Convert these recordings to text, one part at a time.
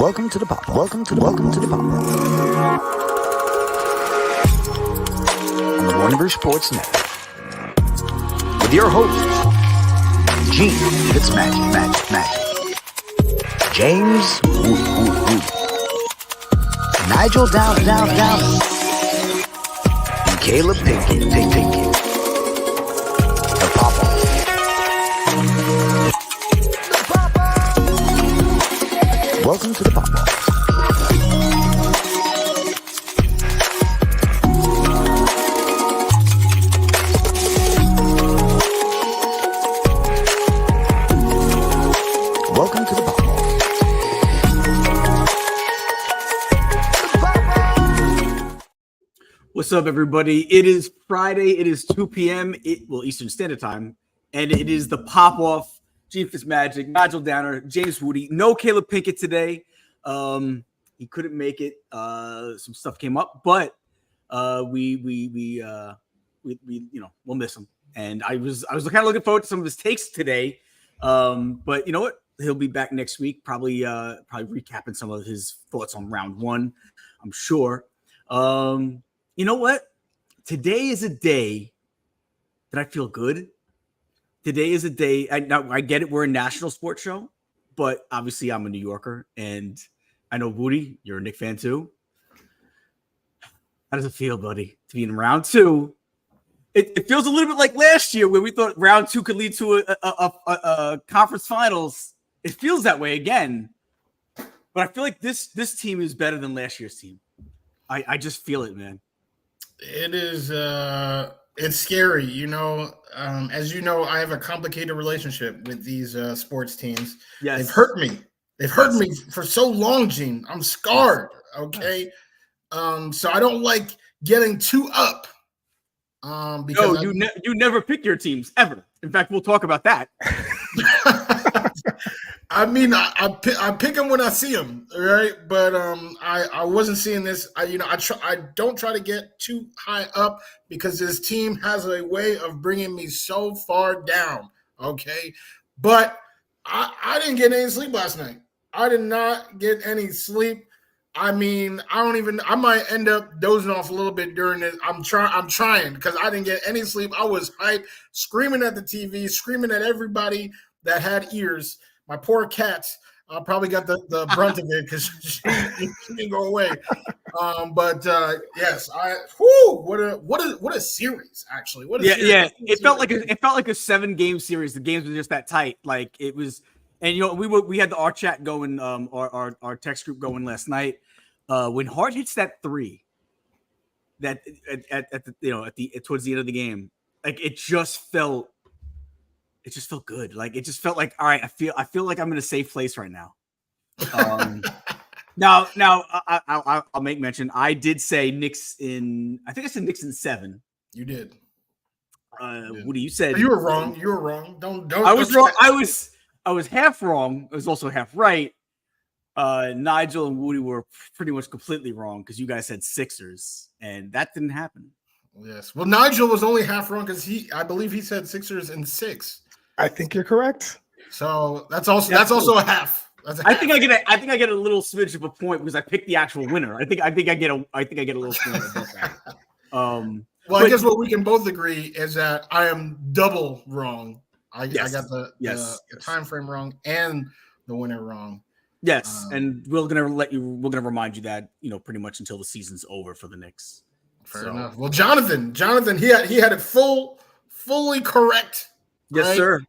Welcome to the pop. Welcome to the pop. On the Warner Bros. Sports Network. With your hosts, genefitzmagic. James Woody. Nigel down. And caleebpinkett. The pop-off. Welcome to the pop-off. Welcome to the pop-off. What's up, everybody? It is Friday. It is 2 p.m. Eastern Standard Time, and it is the pop-off. genefitzmagic, Nigel Downer, James Woody. No caleebpinkett today. He couldn't make it. Some stuff came up, but we'll miss him. And I was kind of looking forward to some of his takes today. But you know what? He'll be back next week, probably recapping some of his thoughts on round one, I'm sure. You know what? Today is a day that I feel good. Today is a day. I get it. We're a national sports show, but obviously I'm a New Yorker, and I know Woody, you're a Knicks fan too. How does it feel, buddy, to be in round two? It feels a little bit like last year where we thought round two could lead to a conference finals. It feels that way again, but I feel like this team is better than last year's team. I just feel it, man. It is. It's scary, you know. As you know, I have a complicated relationship with these sports teams. Yes. They've hurt me. They've hurt me for so long, Gene. I'm scarred. Okay. So I don't like getting too up. Because you never pick your teams ever. In fact, we'll talk about that. I mean, I pick them when I see them, right? But I wasn't seeing this. I don't try to get too high up because this team has a way of bringing me so far down. Okay, but I didn't get any sleep last night. I did not get any sleep. I mean, I might end up dozing off a little bit during it. I'm trying because I didn't get any sleep. I was hyped, screaming at the TV, screaming at everybody that had ears. My poor cat probably got the brunt of it because she didn't go away. Yes, what a series actually. It felt like a 7-game series. The games were just that tight. Like it was, and you know we had our chat going, our text group going last night. When Hart hits that three, that towards the end of the game, like it just felt good. Like it just felt like, all right, I feel like I'm in a safe place right now. Now I'll make mention. I did say Knicks in 7. You did. What do you said? You were wrong. You were wrong. Don't. I was wrong. I was half wrong. I was also half right. Nigel and Woody were pretty much completely wrong because you guys said Sixers, and that didn't happen. Yes. Well, Nigel was only half wrong because I believe he said Sixers in 6. I think you're correct. So that's also a half. I think I get a little smidge of a point because I picked the actual winner. I think I get a little smidge about that. I guess what we can both agree is that I am double wrong. I got the time frame wrong and the winner wrong. Yes, and we're gonna remind you that pretty much until the season's over for the Knicks. Fair enough. Well, Jonathan, he had it fully correct. Yes, right? sir.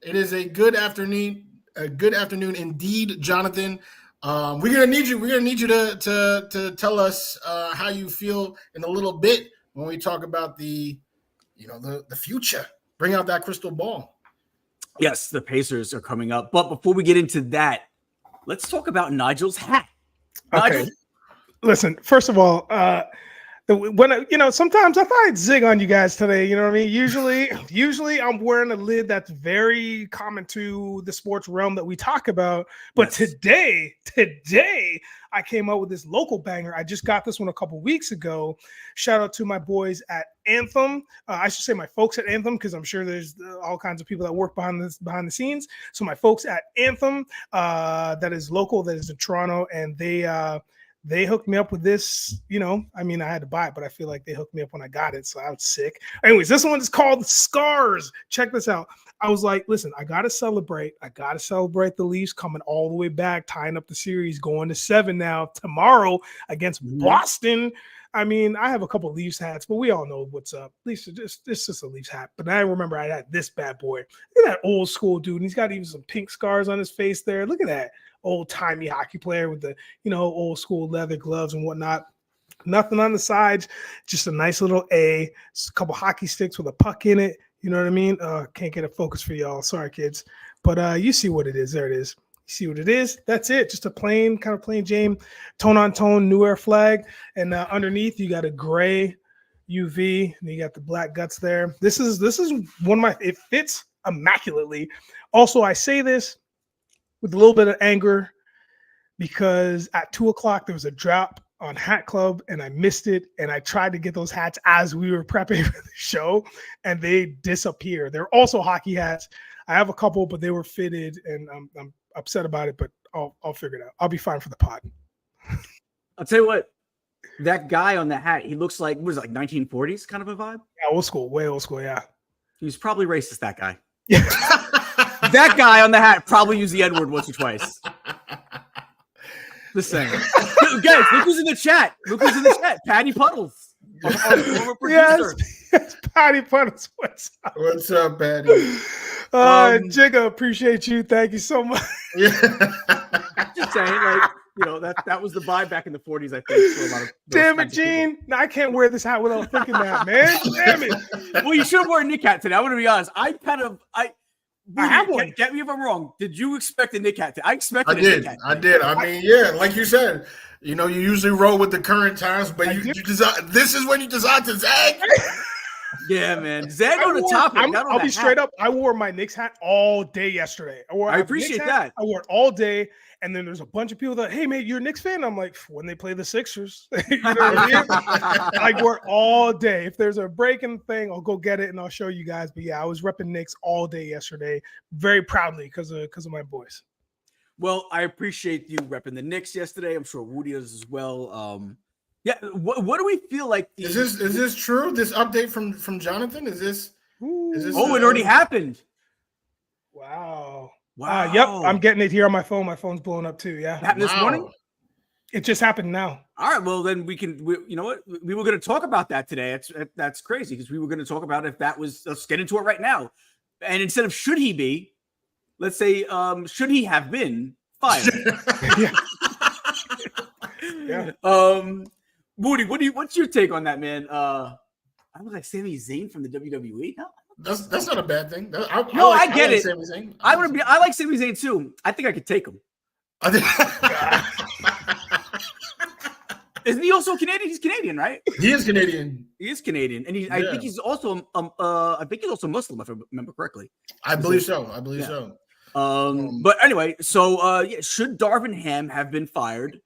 It is a good afternoon. A good afternoon indeed, Jonathan. We're gonna need you. We're gonna need you to tell us how you feel in a little bit when we talk about the future. Bring out that crystal ball. Yes, the Pacers are coming up. But before we get into that, let's talk about Nigel's hat. Okay. Listen, first of all, Sometimes I thought I'd zig on you guys today. You know what I mean? Usually I'm wearing a lid that's very common to the sports realm that we talk about. But Yes. today I came up with this local banger. I just got this one a couple weeks ago. Shout out to my boys at Anthem. I should say my folks at Anthem, because I'm sure there's all kinds of people that work behind the scenes. So my folks at Anthem, that is local, that is in Toronto, and they hooked me up with this. I had to buy it, but I feel like they hooked me up when I got it, so I was sick. Anyways, this one is called Scars. Check this out. I was like, listen, I got to celebrate the Leafs coming all the way back, tying up the series, going to 7 now tomorrow against Boston. I have a couple of Leafs hats, but we all know what's up. Leafs, it's just a Leafs hat. But I remember I had this bad boy. Look at that old school dude. And he's got even some pink scars on his face there. Look at that old-timey hockey player with the, old school leather gloves and whatnot. Nothing on the sides, just a nice little A, just a couple hockey sticks with a puck in it. You know what I mean? Can't get a focus for y'all. Sorry, kids. But you see what it is. There it is. You see what it is? That's it. Just a plain Jane, tone-on-tone New Era flag. And underneath, you got a gray UV, and you got the black guts there. This is one of my – it fits immaculately. Also, I say this with a little bit of anger because at 2 o'clock, there was a drop on Hat Club, and I missed it, and I tried to get those hats as we were prepping for the show, and they disappear. They're also hockey hats. I have a couple, but they were fitted, and I'm upset about it, but I'll figure it out. I'll be fine for the pod. I'll tell you what, that guy on the hat, he looks like, what is it, like 1940s kind of a vibe? Yeah, old school, way old school, yeah. He was probably racist, that guy. Yeah. That guy on the hat probably used the N-word once or twice. Just saying. Guys, look who's in the chat. Patty Puddles. Our former producer. Yes, Patty Puddles. What's up? What's up, Patty? Jigga, appreciate you. Thank you so much. Yeah. Just saying, that was the vibe back in the 40s, I think. For a lot of Damn it, Gene. No, I can't wear this hat without thinking that, man. Damn it. Well, you should have worn a Nick hat today. I'm going to be honest. I have one. Get me if I'm wrong. Did you expect a Nick hat? I expected I a did. Nick hat. I did. Like you said, you usually roll with the current times, but this is when you decide to zag. Yeah, man. Zag on the topic. I'll be straight up. I wore my Knicks hat all day yesterday. I appreciate that. I wore it all day. And then there's a bunch of people that, hey, man, you're a Knicks fan? I'm like, when they play the Sixers. You know what I mean? I wear it all day. If there's a breaking thing, I'll go get it and I'll show you guys. But yeah, I was repping Knicks all day yesterday, very proudly because of my boys. Well, I appreciate you repping the Knicks yesterday. I'm sure Woody does as well. Yeah, what do we feel like? Is this true? This update from Jonathan? Is this? It already happened. Wow. Yep, I'm getting it here on my phone. My phone's blowing up too. Yeah, happened this morning. It just happened now. All right, well then you know what? We were going to talk about that today. That's crazy because we were going to talk about if that was. Let's get into it right now. And instead of should he be, let's say should he have been fired? Yeah. Woody, what's your take on that, man? I was like Sami Zayn from the WWE. No. That's not a bad thing. I get it. I like Sami Zayn too. I think I could take him. Isn't he also Canadian? He's Canadian, right? He is Canadian. And I think he's also Muslim, if I remember correctly. I believe so. But anyway, so should Darvin Ham have been fired?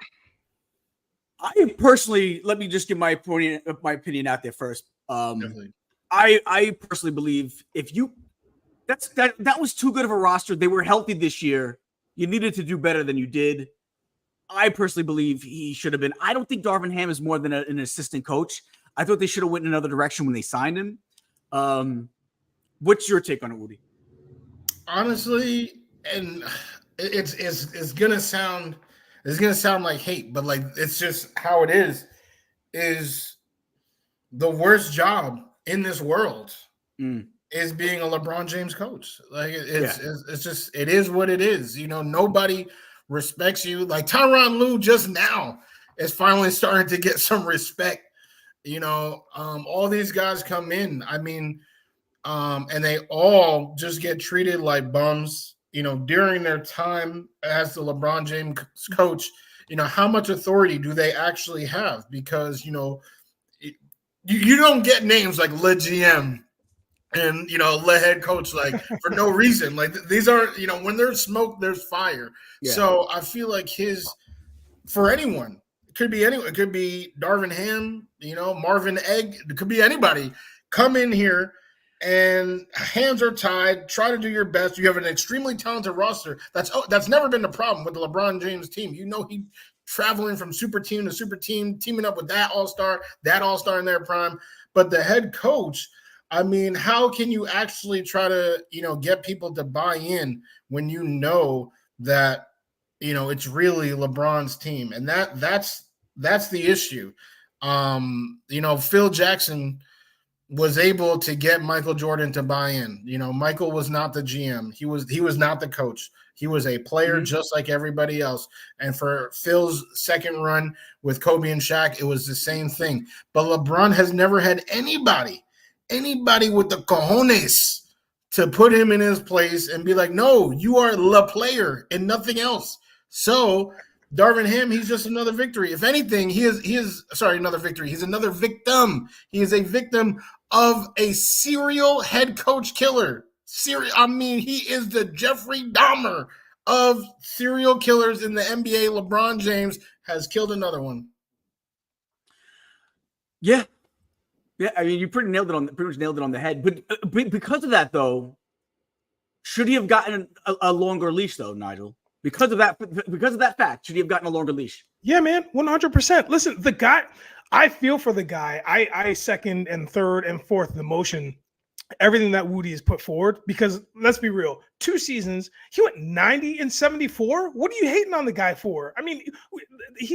I personally, let me just give my opinion out there first. Definitely. I personally believe that was too good of a roster. They were healthy this year. You needed to do better than you did. I personally believe he should have been. I don't think Darvin Ham is more than an assistant coach. I thought they should have went in another direction when they signed him. What's your take on it, Woody? Honestly, and it's gonna sound like hate, but like it's just how it is the worst job in this world is being a LeBron James coach. Like it's just, it is what it is. Nobody respects you. Like Tyronn Lue just now is finally starting to get some respect. All these guys come in. And they all just get treated like bums, during their time as the LeBron James coach. How much authority do they actually have? Because, you don't get names like Le GM and Le head coach like for no reason. Like these are when there's smoke, there's fire. Yeah. So I feel like for anyone, it could be anyone. It could be Darvin Ham, Marvin Egg. It could be anybody. Come in here and hands are tied. Try to do your best. You have an extremely talented roster. That's never been the problem with the LeBron James team. He traveling from super team to super team, teaming up with that all-star in their prime. But the head coach, I mean, how can you actually try to, get people to buy in when you know that, it's really LeBron's team? And that's the issue. Phil Jackson was able to get Michael Jordan to buy in. Michael was not the GM. He was not the coach. He was a player just like everybody else. And for Phil's second run with Kobe and Shaq, it was the same thing. But LeBron has never had anybody with the cojones to put him in his place and be like, no, you are the player and nothing else. So Darvin Ham, he's just another victory. If anything, another victory. He's another victim. He is a victim of a serial head coach killer. He is the Jeffrey Dahmer of serial killers in the NBA. LeBron James has killed another one. Yeah. Yeah, I mean, you pretty much nailed it on the head. But because of that, though, should he have gotten a longer leash, though, Nigel? Because of that fact, should he have gotten a longer leash? Yeah, man, 100%. Listen, the guy, I feel for the guy. I second and third and fourth the motion, everything that Woody has put forward, because let's be real, 2 seasons, he went 90 and 74. What are you hating on the guy for? I mean,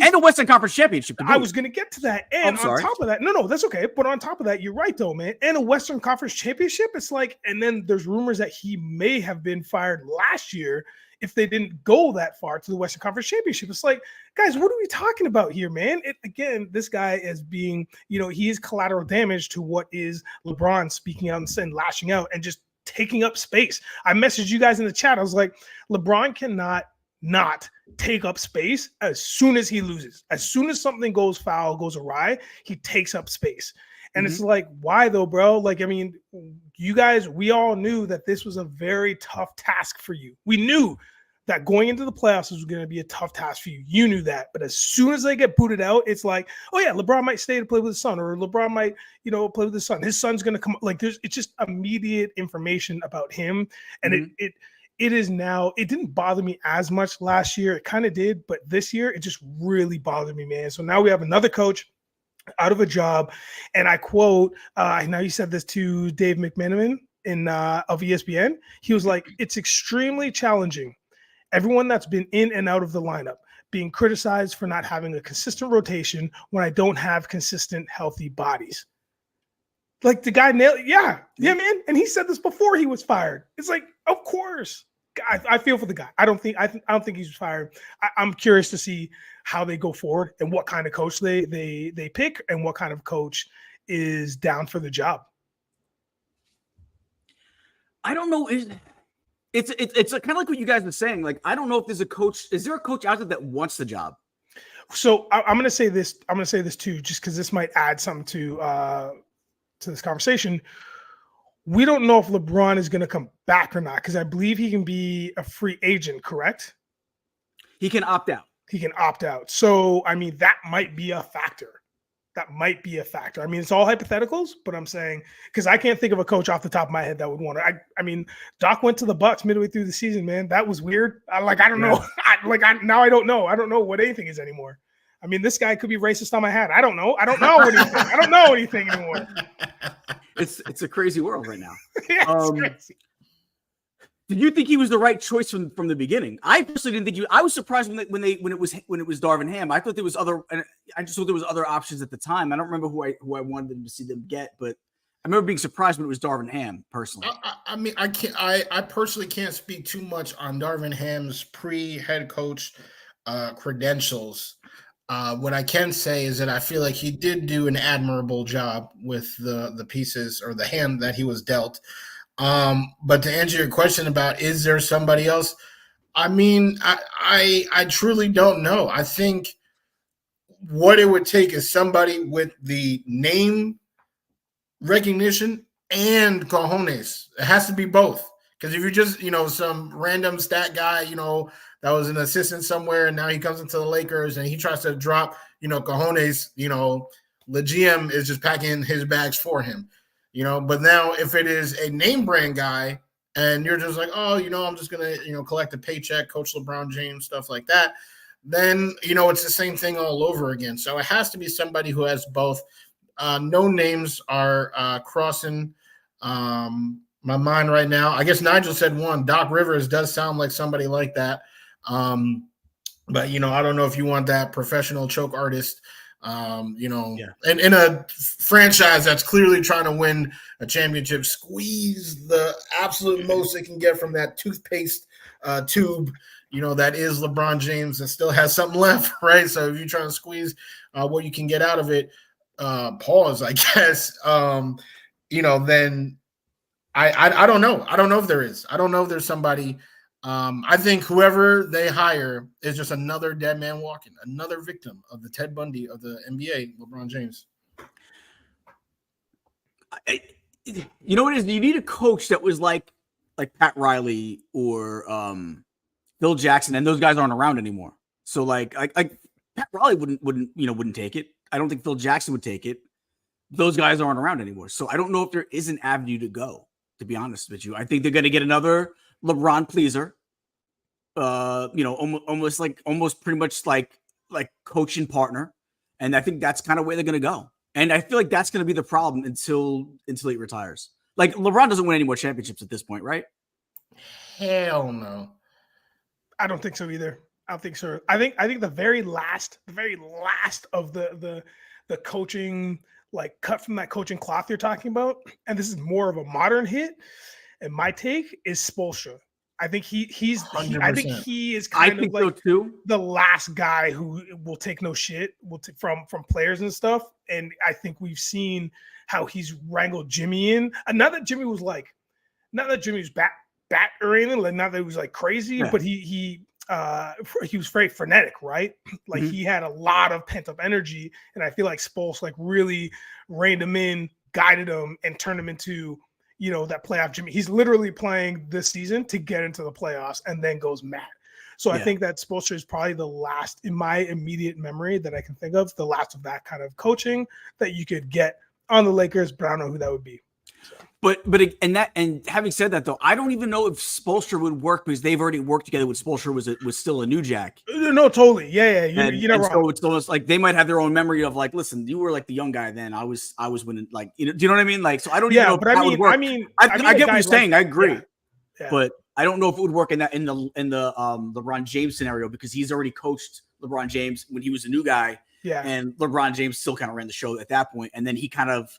and a Western Conference championship. I was going to get to that. And on top of that, no, that's okay. But on top of that, you're right, though, man. And a Western Conference championship, it's like, and then there's rumors that he may have been fired last year if they didn't go that far to the Western Conference championship. It's like, guys, what are we talking about here, man? Again, this guy is being, he is collateral damage to what is LeBron speaking out and lashing out and just taking up space. I messaged you guys in the chat. I was like, LeBron cannot not take up space as soon as he loses. As soon as something goes foul, goes awry, he takes up space. And it's like, why though, bro? Like, I mean, you guys, we all knew that this was a very tough task for you. We knew that going into the playoffs was going to be a tough task for you. You knew that. But as soon as they get booted out, it's like, oh yeah, LeBron might stay to play with his son, or LeBron might, play with his son. His son's going to come. Like, it's just immediate information about him. And it is now, it didn't bother me as much last year. It kind of did, but this year it just really bothered me, man. So now we have another coach out of a job, and I quote, now you said this to Dave McMenamin of ESPN. He was like, it's extremely challenging. Everyone that's been in and out of the lineup being criticized for not having a consistent rotation when I don't have consistent, healthy bodies. Like, the guy nailed, yeah, man. And he said this before he was fired. It's like, of course. I feel for the guy. I don't think he's fired. I'm curious to see how they go forward and what kind of coach they pick and what kind of coach is down for the job. I don't know. It's kind of like what you guys were saying. Like, I don't know if there's a coach. Is there a coach out there that wants the job? So I'm going to say this. I'm going to say this too, just because this might add something to this conversation. We don't know if LeBron is going to come back or not, because I believe he can be a free agent, correct? He can opt out. He can opt out. So, I mean, that might be a factor. I mean, it's all hypotheticals, but I'm saying, because I can't think of a coach off the top of my head that would want to. I mean, Doc went to the Bucks midway through the season, man. That was weird. I don't know. Now I don't know. I don't know what anything is anymore. I mean, this guy could be racist on my hat. I don't know. I don't know anything. I don't know anything anymore. It's a crazy world right now. Yeah, it's crazy. Did you think he was the right choice from the beginning? I personally didn't think I was surprised when it was Darvin Ham. I thought there was other, and I just thought there was other options at the time. I don't remember who I wanted them to see them get, but I remember being surprised when it was Darvin Ham personally. I mean, I personally can't speak too much on Darvin Ham's pre-head coach credentials. What I can say is that I feel like he did do an admirable job with the pieces or the hand that he was dealt. But to answer your question about, is there somebody else? I mean, I truly don't know. I think what it would take is somebody with the name recognition and cojones. It has to be both. Because if you're just, some random stat guy, that was an assistant somewhere, and now he comes into the Lakers and he tries to drop, cojones, the GM is just packing his bags for him, But now if it is a name brand guy and you're just like, oh, I'm just going to, collect a paycheck, Coach LeBron James, stuff like that, then, it's the same thing all over again. So it has to be somebody who has both. No names are crossing my mind right now. I guess Nigel said one. Doc Rivers does sound like somebody like that. But, I don't know if you want that professional choke artist, and in a franchise that's clearly trying to win a championship, squeeze the absolute most they can get from that toothpaste tube, that is LeBron James and still has something left, right? So if you're trying to squeeze what you can get out of it, pause, I guess, then I don't know. I don't know if there is. I don't know if there's somebody. I think whoever they hire is just another dead man walking, another victim of the Ted Bundy of the NBA, LeBron James. You know what it is? You need a coach that was like Pat Riley or Phil Jackson, and those guys aren't around anymore. So like Pat Riley wouldn't take it. I don't think Phil Jackson would take it. Those guys aren't around anymore. So I don't know if there is an avenue to go, to be honest with you. I think they're going to get another LeBron pleaser. Almost pretty much like coaching partner. And I think that's kind of where they're going to go. And I feel like that's going to be the problem until he retires. Like LeBron doesn't win any more championships at this point, right? Hell no. I don't think so either. I don't think so. I think the very last of the coaching, like cut from that coaching cloth you're talking about, and this is more of a modern hit, and my take is Spoelstra. I think he is kind of like the last guy who will take no shit from players and stuff. And I think we've seen how he's wrangled Jimmy in. And not that Jimmy was bat or anything, like not that he was like crazy, but he was very frenetic, right? Like he had a lot of pent up energy, and I feel like Spoelstra like really reined him in, guided him, and turned him into that playoff Jimmy. He's literally playing this season to get into the playoffs and then goes mad. So I think that Spoelstra is probably the last, in my immediate memory that I can think of, the last of that kind of coaching that you could get on the Lakers, but I don't know who that would be. So. And having said that though, I don't even know if Spoelstra would work because they've already worked together with Spoelstra was still a New Jack. No, totally. Yeah. You're not wrong. So it's almost like they might have their own memory of like, listen, you were like the young guy then. I was winning, like, do you know what I mean? Like, so I don't even know if that would work. I get what you're saying. I agree. Yeah. But I don't know if it would work in the LeBron James scenario because he's already coached LeBron James when he was a new guy. Yeah. And LeBron James still kind of ran the show at that point. And then he kind of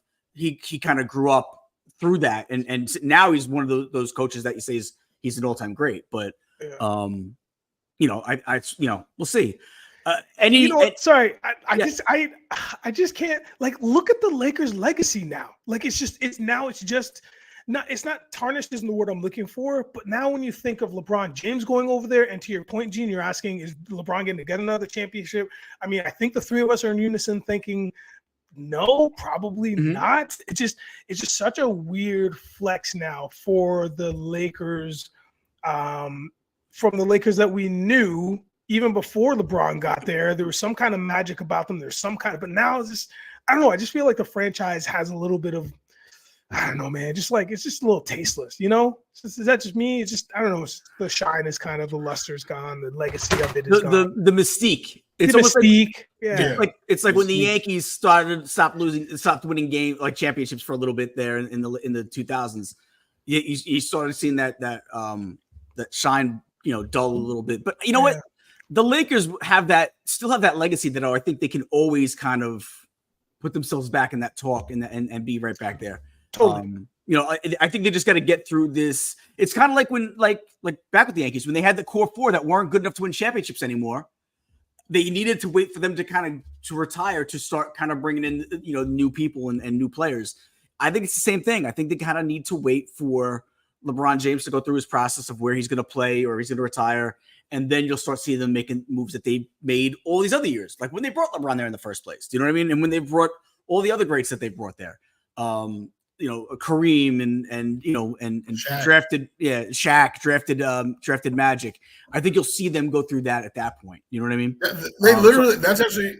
grew up through that, and now he's one of those coaches that you say he's an all-time great. But we'll see. I just can't look at the Lakers' legacy now. Like it's not tarnished isn't the word I'm looking for, but now when you think of LeBron James going over there, and to your point, Gene, you're asking, is LeBron going to get another championship? I mean, I think the three of us are in unison thinking, no, probably not. It's just such a weird flex now for the Lakers, from the Lakers that we knew even before LeBron got there. There was some kind of magic about them. But now it's just, I don't know. I just feel like the franchise has a little bit of, I don't know, man. It's just a little tasteless, Is that just me? It's just, I don't know. The shine is kind of, the luster's gone. The legacy of it is gone. The mystique. It's almost mystique. It's like when the Yankees stopped winning championships for a little bit there in the 2000s. You started seeing that shine, dull a little bit. But you know what? The Lakers still have that legacy that I think they can always kind of put themselves back in that talk and be right back there. Totally. I think they just got to get through this. It's kind of like when like back with the Yankees when they had the core four that weren't good enough to win championships anymore. They needed to wait for them to retire to start kind of bringing in new people and new players. I think it's the same thing. I think they kind of need to wait for LeBron James to go through his process of where he's going to play or he's going to retire, and then you'll start seeing them making moves that they made all these other years, like when they brought LeBron there in the first place. Do you know what I mean? And when they brought all the other greats that they brought there. Kareem and Shaq. drafted Shaq, drafted Magic. I think you'll see them go through that at that point. You know what I mean? They literally that's actually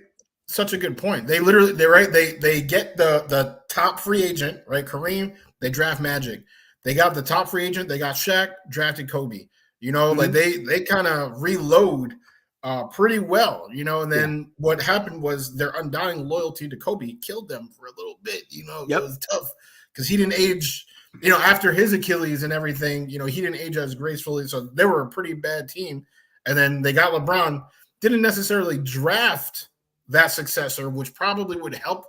such a good point. They get the top free agent, right? Kareem, they draft Magic. They got the top free agent, they got Shaq, drafted Kobe. Like they kind of reload pretty well, and then what happened was their undying loyalty to Kobe killed them for a little bit. It was tough because he didn't age, after his Achilles and everything, he didn't age as gracefully. So they were a pretty bad team. And then they got LeBron, didn't necessarily draft that successor, which probably would have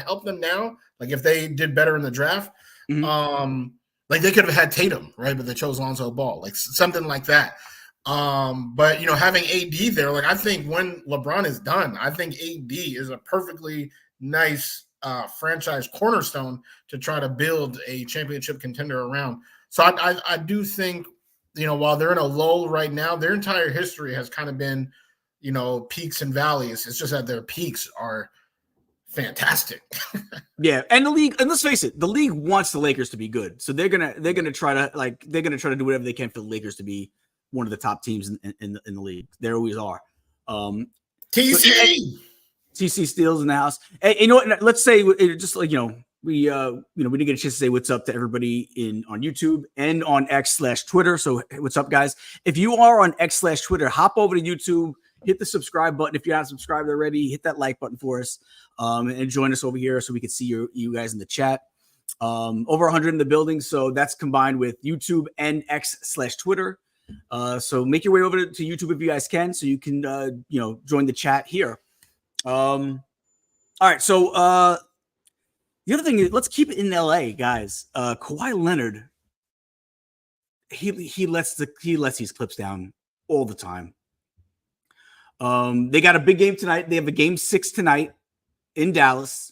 helped them now. Like if they did better in the draft, like they could have had Tatum, right? But they chose Lonzo Ball, like something like that. But having AD there, like I think when LeBron is done, I think AD is a perfectly nice franchise cornerstone to try to build a championship contender around. So I do think, while they're in a lull right now, their entire history has kind of been, peaks and valleys. It's just that their peaks are fantastic. Yeah, and the league, and let's face it, the league wants the Lakers to be good, so they're gonna try to do whatever they can for the Lakers to be one of the top teams in the league. They always are. TC Steele's in the house. Hey, let's say just like we didn't get a chance to say what's up to everybody on YouTube and on X/Twitter. So what's up, guys? If you are on X/Twitter, hop over to YouTube, hit the subscribe button. If you're not subscribed already, hit that like button for us, and join us over here so we can see you guys in the chat. Over 100 in the building, so that's combined with YouTube and X/Twitter. So make your way over to YouTube if you guys can, so you can join the chat here. All right, so the other thing is, let's keep it in LA, guys. Kawhi Leonard, he lets these clips down all the time. They got a big game tonight. They have a game 6 tonight in Dallas.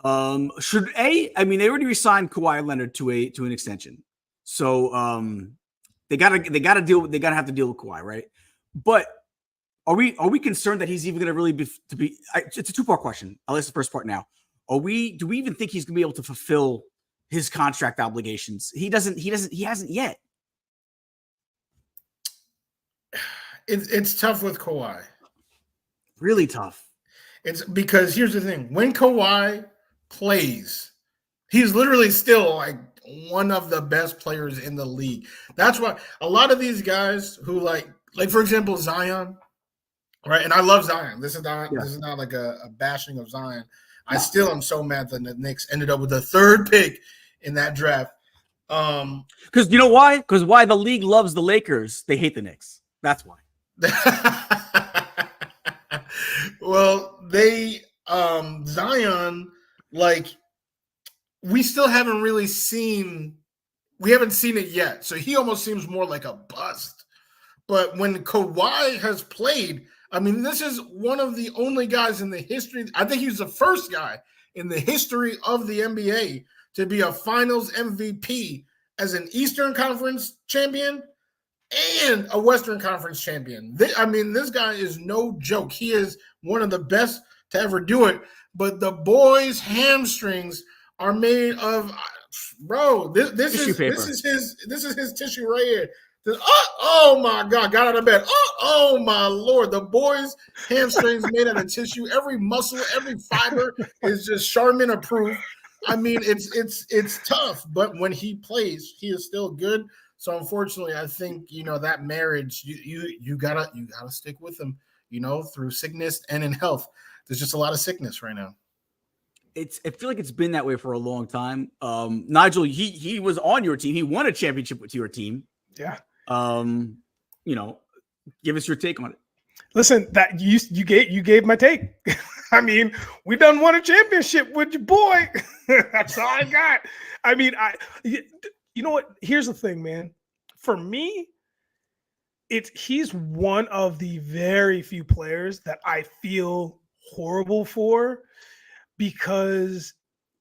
They already re-signed Kawhi Leonard to an extension, so they gotta have to deal with Kawhi, right? But are we concerned that he's even going to really be? It's a 2-part question. I'll ask the first part now. Do we even think he's going to be able to fulfill his contract obligations? He hasn't yet. It's tough with Kawhi. Really tough. It's because here's the thing: when Kawhi plays, he's literally still like one of the best players in the league. That's why a lot of these guys who like for example Zion, right? And I love Zion. This is not like a bashing of Zion. I still am so mad that the Knicks ended up with the 3rd pick in that draft. Because you know why? Because why the league loves the Lakers, they hate the Knicks. That's why. Well, they Zion, like we still haven't really seen. We haven't seen it yet, so he almost seems more like a bust. But when Kawhi has played, I mean, this is one of the only guys in the history. I think he's the first guy in the history of the NBA to be a Finals MVP as an Eastern Conference champion and a Western Conference champion. This guy is no joke. He is one of the best to ever do it. But the boy's hamstrings are made of, bro. This is his tissue right here. Oh my God! Got out of bed. Oh my Lord! The boy's hamstrings made out of tissue. Every muscle, every fiber is just Charmin approved. I mean, it's tough, but when he plays, he is still good. So unfortunately, I think that marriage, you gotta stick with him. Through sickness and in health. There's just a lot of sickness right now. I feel like it's been that way for a long time. Nigel, he was on your team. He won a championship with your team. Yeah. Give us your take on it. Listen, that you gave my take. I mean, we done won a championship with your boy. That's all I got. I mean, you know what? Here's the thing, man. For me, he's one of the very few players that I feel horrible for because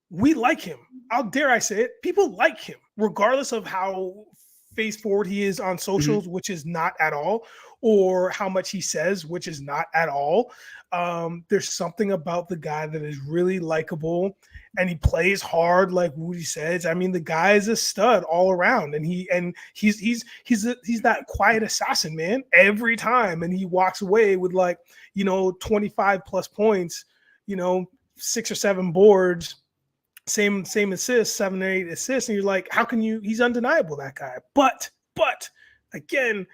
we like him. How dare I say it? People like him, regardless of how face forward he is on socials, which is not at all, or how much he says, which is not at all. There's something about the guy that is really likable, and he plays hard, like Woody says. I mean, the guy is a stud all around, and he's that quiet assassin, man, every time. And he walks away with 25 plus points, 6 or 7 boards, same assists, 7 or 8 assists, and you're like, how can you? He's undeniable, that guy. But again,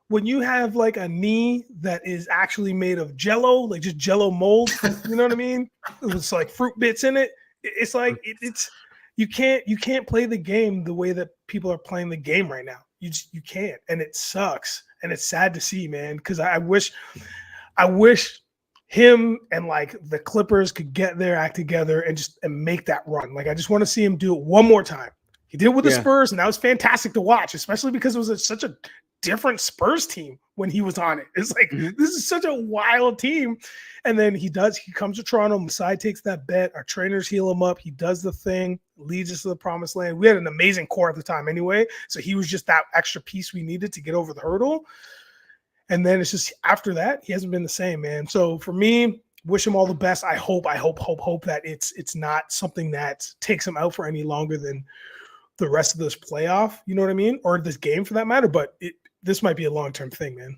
when you have a knee that is actually made of Jello, like just Jello mold, you know what I mean? It's like fruit bits in it. It's like it's you can't play the game the way that people are playing the game right now. You can't, and it sucks, and it's sad to see, man. Because I wish him and the Clippers could get their act together and make that run. I just want to see him do it one more time. He did it with the Spurs, and that was fantastic to watch, especially because it was such a different Spurs team when he was on it. It's this is such a wild team. And then he comes to Toronto, Masai takes that bet, our trainers heal him up, he does the thing, leads us to the promised land. We had an amazing core at the time anyway, so he was just that extra piece we needed to get over the hurdle. And then it's just after that, he hasn't been the same, man. So for me, wish him all the best. I hope that it's not something that takes him out for any longer than the rest of this playoff, you know what I mean? Or this game for that matter, but this might be a long-term thing, man.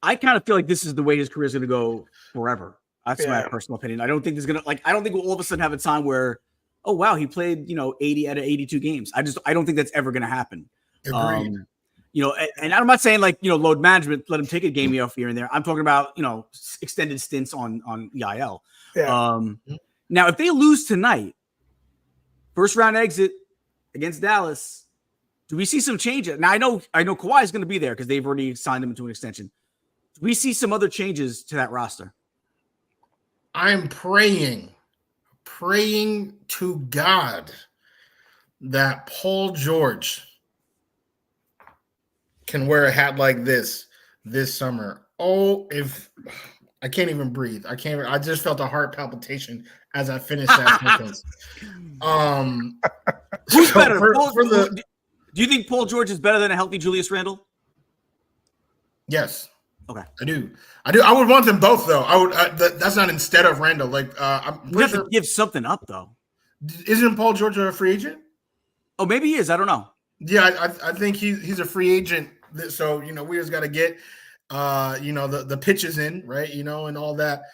I kind of feel like this is the way his career is going to go forever. That's my personal opinion. I don't think there's going to I don't think we'll all of a sudden have a time where, oh wow, he played 80 out of 82 games. I don't think that's ever going to happen. Agreed. And I'm not saying load management, let him take a game off here and there. I'm talking about extended stints on EIL. Yeah. Now if they lose tonight, first round exit against Dallas. Do we see some changes? Now I know Kawhi is going to be there because they've already signed him into an extension. Do we see some other changes to that roster? I'm praying to God that Paul George can wear a hat like this summer. Oh, if I can't even breathe. I just felt a heart palpitation as I finished that sentence. Who's better? Do you think Paul George is better than a healthy Julius Randle? Yes. Okay. I do. I would want them both, though. I would. That's not instead of Randle. I'm you have to give something up, though. Isn't Paul George a free agent? Oh, maybe he is. I don't know. Yeah, I think he's a free agent. So we just got to get the pitches in, right? And all that.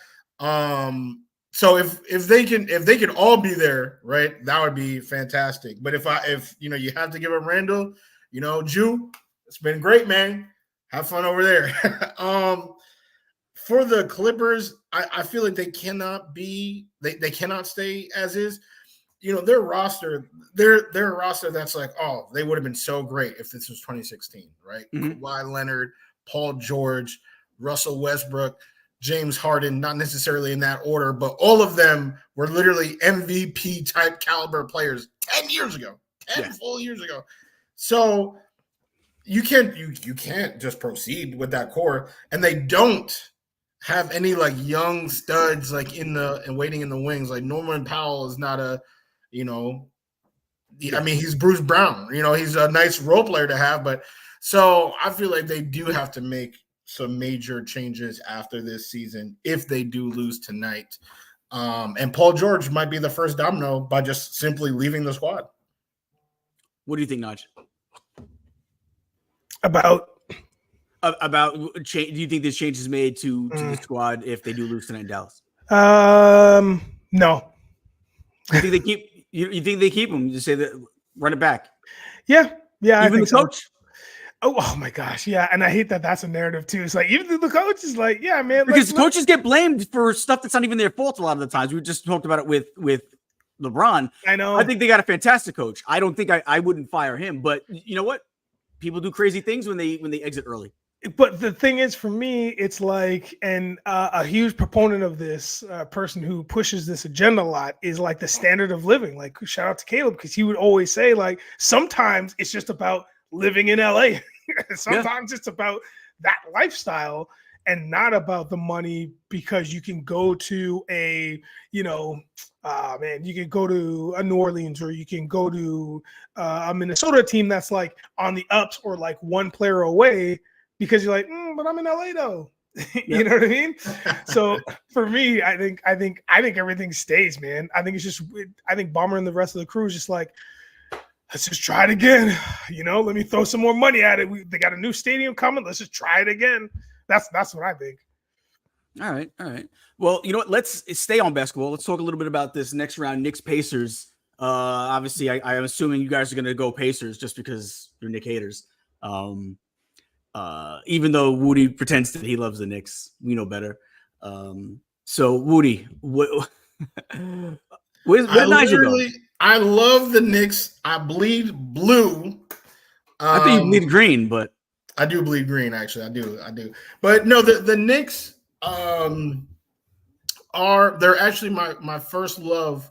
So if they can all be there, right, that would be fantastic. But if you have to give a Randall, Jew, it's been great, man. Have fun over there. For the Clippers, I feel like they cannot stay as is. Their roster, they're a roster that's they would have been so great if this was 2016, right? Mm-hmm. Kawhi Leonard, Paul George, Russell Westbrook, James Harden, not necessarily in that order, but all of them were literally MVP type caliber players 10 years ago, 10 full years ago. So you can't just proceed with that core. And they don't have any young studs waiting in the wings. Like Norman Powell is not I mean, he's Bruce Brown, he's a nice role player to have, but so I feel like they do have to make some major changes after this season if they do lose tonight. And Paul George might be the first domino by just simply leaving the squad. What do you think, Naj? About do you think this change is made to the squad if they do lose tonight in Dallas? No. You think they keep? You think they keep him? You just say that, run it back. Yeah. Even I think the coach. So. Oh my gosh, yeah, and I hate that that's a narrative too. It's even the coach is yeah, man, because coaches get blamed for stuff that's not even their fault a lot of the times. We just talked about it with LeBron. I know. I think they got a fantastic coach. I don't think I wouldn't fire him, but you know what? People do crazy things when they exit early. But the thing is, for me, it's and a huge proponent of this person who pushes this agenda a lot is the standard of living. Shout out to Caleb, because he would always say sometimes it's just about living in LA. Sometimes it's about that lifestyle and not about the money, because you can go to you can go to a New Orleans, or you can go to a Minnesota team that's on the ups, or one player away, because you're but I'm in LA though. You know what I mean? So for me, I think everything stays, man. I think Bomber and the rest of the crew is just like, let's just try it again. Let me throw some more money at it. They got a new stadium coming. Let's just try it again. That's what I think. All right. Well, you know what? Let's stay on basketball. Let's talk a little bit about this next round, Knicks Pacers. Obviously, I'm assuming you guys are going to go Pacers just because you're Knick haters. Even though Woody pretends that he loves the Knicks, we know better. So Woody, where's Nigel going? I love the Knicks. I bleed blue. I think you bleed green, but I do bleed green. Actually, I do. But no, the Knicks they're actually my first love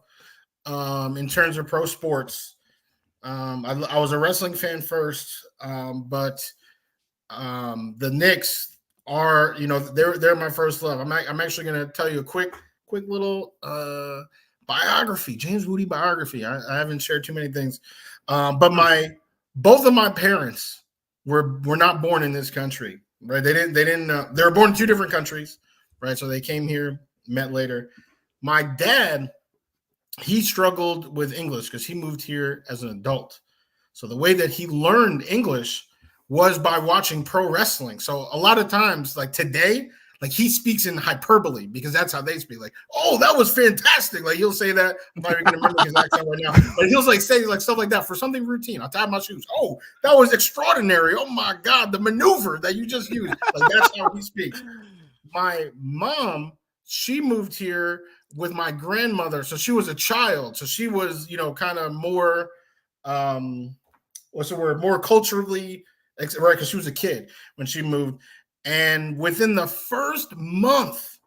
in terms of pro sports. I was a wrestling fan first, but the Knicks are, they're my first love. I'm actually going to tell you a quick little biography, James Wudi biography. I haven't shared too many things, but both of my parents were not born in this country, right? They were born in two different countries, right? So they came here, met later. My dad, he struggled with English because he moved here as an adult. So the way that he learned English was by watching pro wrestling. So a lot of times, like today, like he speaks in hyperbole because that's how they speak. Like, oh, that was fantastic. Like he'll say that. I'm not even gonna remember his accent right now, but he'll say like stuff like that for something routine. I'll tie my shoes. Oh, that was extraordinary. Oh my God, the maneuver that you just used. Like that's how he speaks. My mom, she moved here with my grandmother. So she was a child. So she was, kind of more, more culturally, right? Because she was a kid when she moved. And within the first month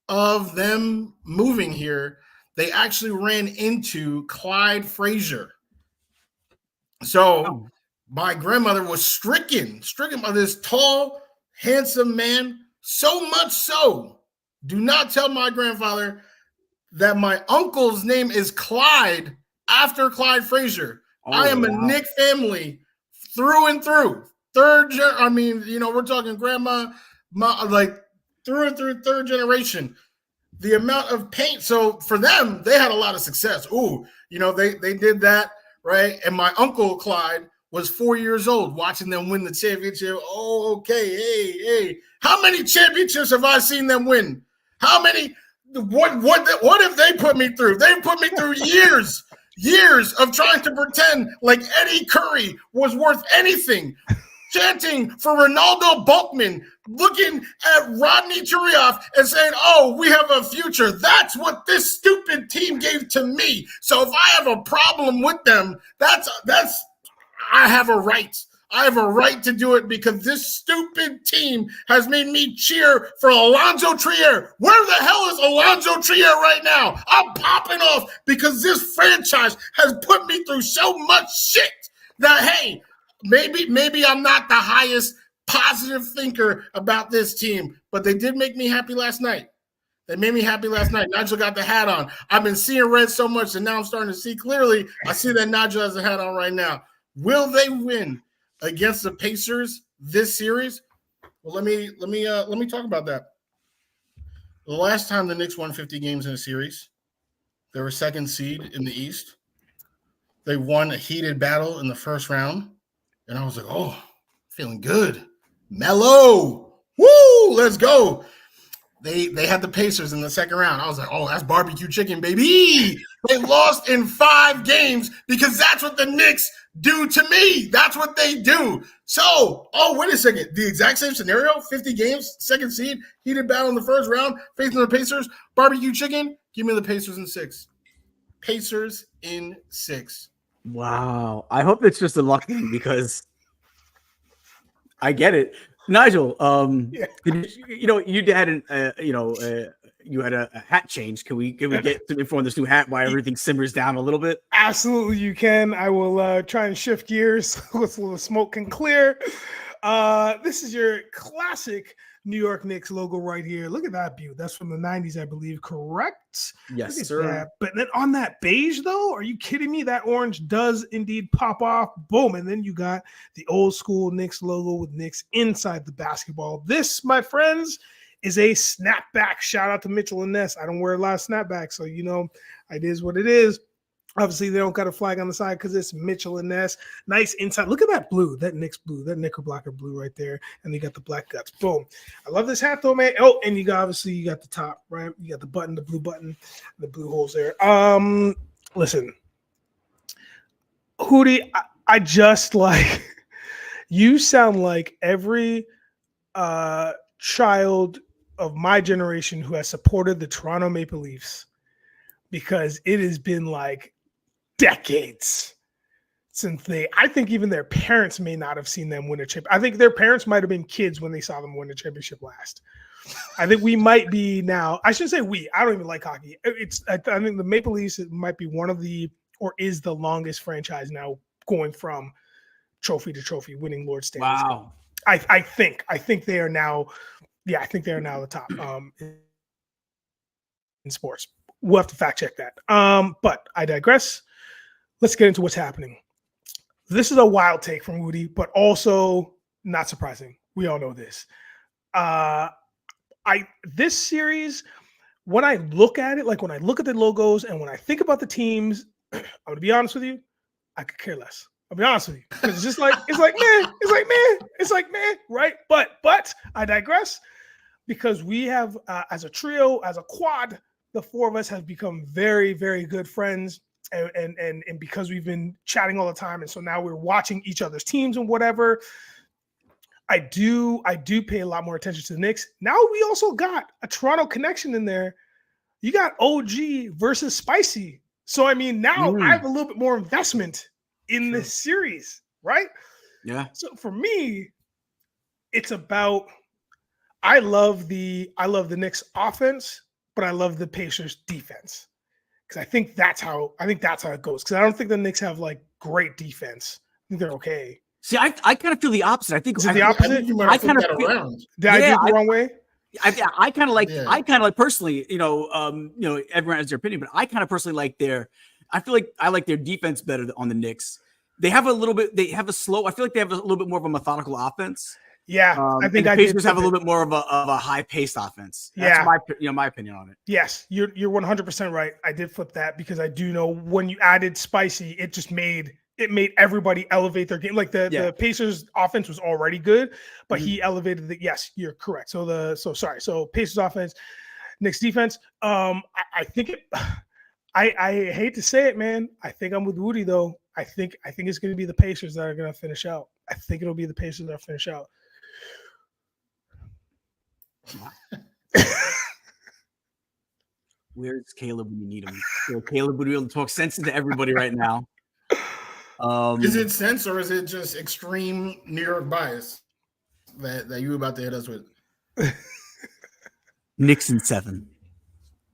of them moving here, they actually ran into Clyde Frazier. So my grandmother was stricken by this tall, handsome man. So much so, do not tell my grandfather that my uncle's name is Clyde after Clyde Frazier. I am a Knick family through and through. We're talking grandma, through and through third generation. The amount of pain. So for them, they had a lot of success. They did that, right? And my uncle Clyde was 4 years old watching them win the championship. Oh, okay. Hey. How many championships have I seen them win? How many? What have they put me through? They put me through years of trying to pretend like Eddie Curry was worth anything. Chanting for Ronaldo Bulkman, looking at Rodney Churioff and saying, oh, we have a future. That's what this stupid team gave to me. So if I have a problem with them, I have a right. I have a right to do it because this stupid team has made me cheer for Alonzo Trier. Where the hell is Alonzo Trier right now? I'm popping off because this franchise has put me through so much shit that, hey, maybe I'm not the highest positive thinker about this team, but they did make me happy last night. They made me happy last night. Nigel got the hat on. I've been seeing red so much, and now I'm starting to see clearly. I see that Nigel has the hat on right now. Will they win against the Pacers this series? Well, let me talk about that. The last time the Knicks won 50 games in a series, they were second seed in the East. They won a heated battle in the first round. And I was like, oh, feeling good. Mellow. Woo, let's go. They had the Pacers in the second round. I was like, oh, that's barbecue chicken, baby. They lost in 5 games because that's what the Knicks do to me. That's what they do. So, wait a second. The exact same scenario, 50 games, second seed, heated battle in the first round, facing the Pacers, barbecue chicken. Give me the Pacers in 6. Pacers in 6. Wow. I hope it's just a luck thing because I get it. Nigel, you had you had a hat change. Can we get some info on this new hat? Why everything simmers down a little bit? Absolutely, you can. I will try and shift gears so the smoke can clear. This is your classic New York Knicks logo right here. Look at that beauty. That's from the 90s, I believe, correct? Yes, Look at sir. that. But then on that beige, though, are you kidding me? That orange does indeed pop off. Boom. And then you got the old school Knicks logo with Knicks inside the basketball. This, my friends, is a snapback. Shout out to Mitchell and Ness. I don't wear a lot of snapbacks, so you know, it is what it is. Obviously, they don't got a flag on the side because it's Mitchell and Ness. Nice inside. Look at that blue, that Knicks blue, that Knickerbocker blue right there. And you got the black guts. Boom. I love this hat though, man. Oh, and you got you got the top, right? You got the button, the blue button, the blue holes there. Listen, Hootie, I just like you sound like every child of my generation who has supported the Toronto Maple Leafs, because it has been like decades since I think even their parents may not have seen them win a chip. I think their parents might have been kids when they saw them win a championship last. I think we might be now. I shouldn't say we. I don't even like hockey. I think the Maple Leafs might be one of the, or is the longest franchise now going from trophy to trophy, winning Lord Stanley's. Wow. I think they are now. Yeah, I think they are now the top in sports. We'll have to fact check that. But I digress. Let's get into what's happening. This is a wild take from Woody, but also not surprising. We all know this. This series, when I look at it, like when I look at the logos and when I think about the teams, I'm gonna be honest with you, I could care less. I'll be honest with you. Because it's just like, it's like meh, right? But I digress, because we have as a trio, as a quad, the four of us have become very, very good friends. And because we've been chatting all the time, and so now we're watching each other's teams and whatever. I do pay a lot more attention to the Knicks. Now we also got a Toronto connection in there. You got OG versus Spicy. So I mean, now I have a little bit more investment in this series, right? Yeah. So for me, it's about I love the Knicks offense, but I love the Pacers defense. Because I think that's how it goes. Because I don't think the Knicks have like great defense. I think they're okay. See, I kind of feel the opposite. I think is it the opposite? I think you might have flipped that around. Did I do it the wrong way? I kind of like personally, everyone has their opinion, but I kind of personally like I feel like I like their defense better on the Knicks. They have a little bit, I feel like they have a little bit more of a methodical offense. Yeah, I think the Pacers have a little bit more of a high-paced offense. That's my opinion on it. Yes, you're 100% right. I did flip that because I do know when you added Spicy, it just made everybody elevate their game. Like the Pacers offense was already good, but he elevated the. Yes, you're correct. So Pacers offense, Knicks defense. I think it. I hate to say it, man. I think I'm with Woody though. I think it's going to be the Pacers that are going to finish out. I think it'll be the Pacers that finish out. Where's Caleb when you need him? So Caleb would be able to talk sense into everybody right now. Is it sense or is it just extreme New York bias that you about to hit us with? Knicks in 7.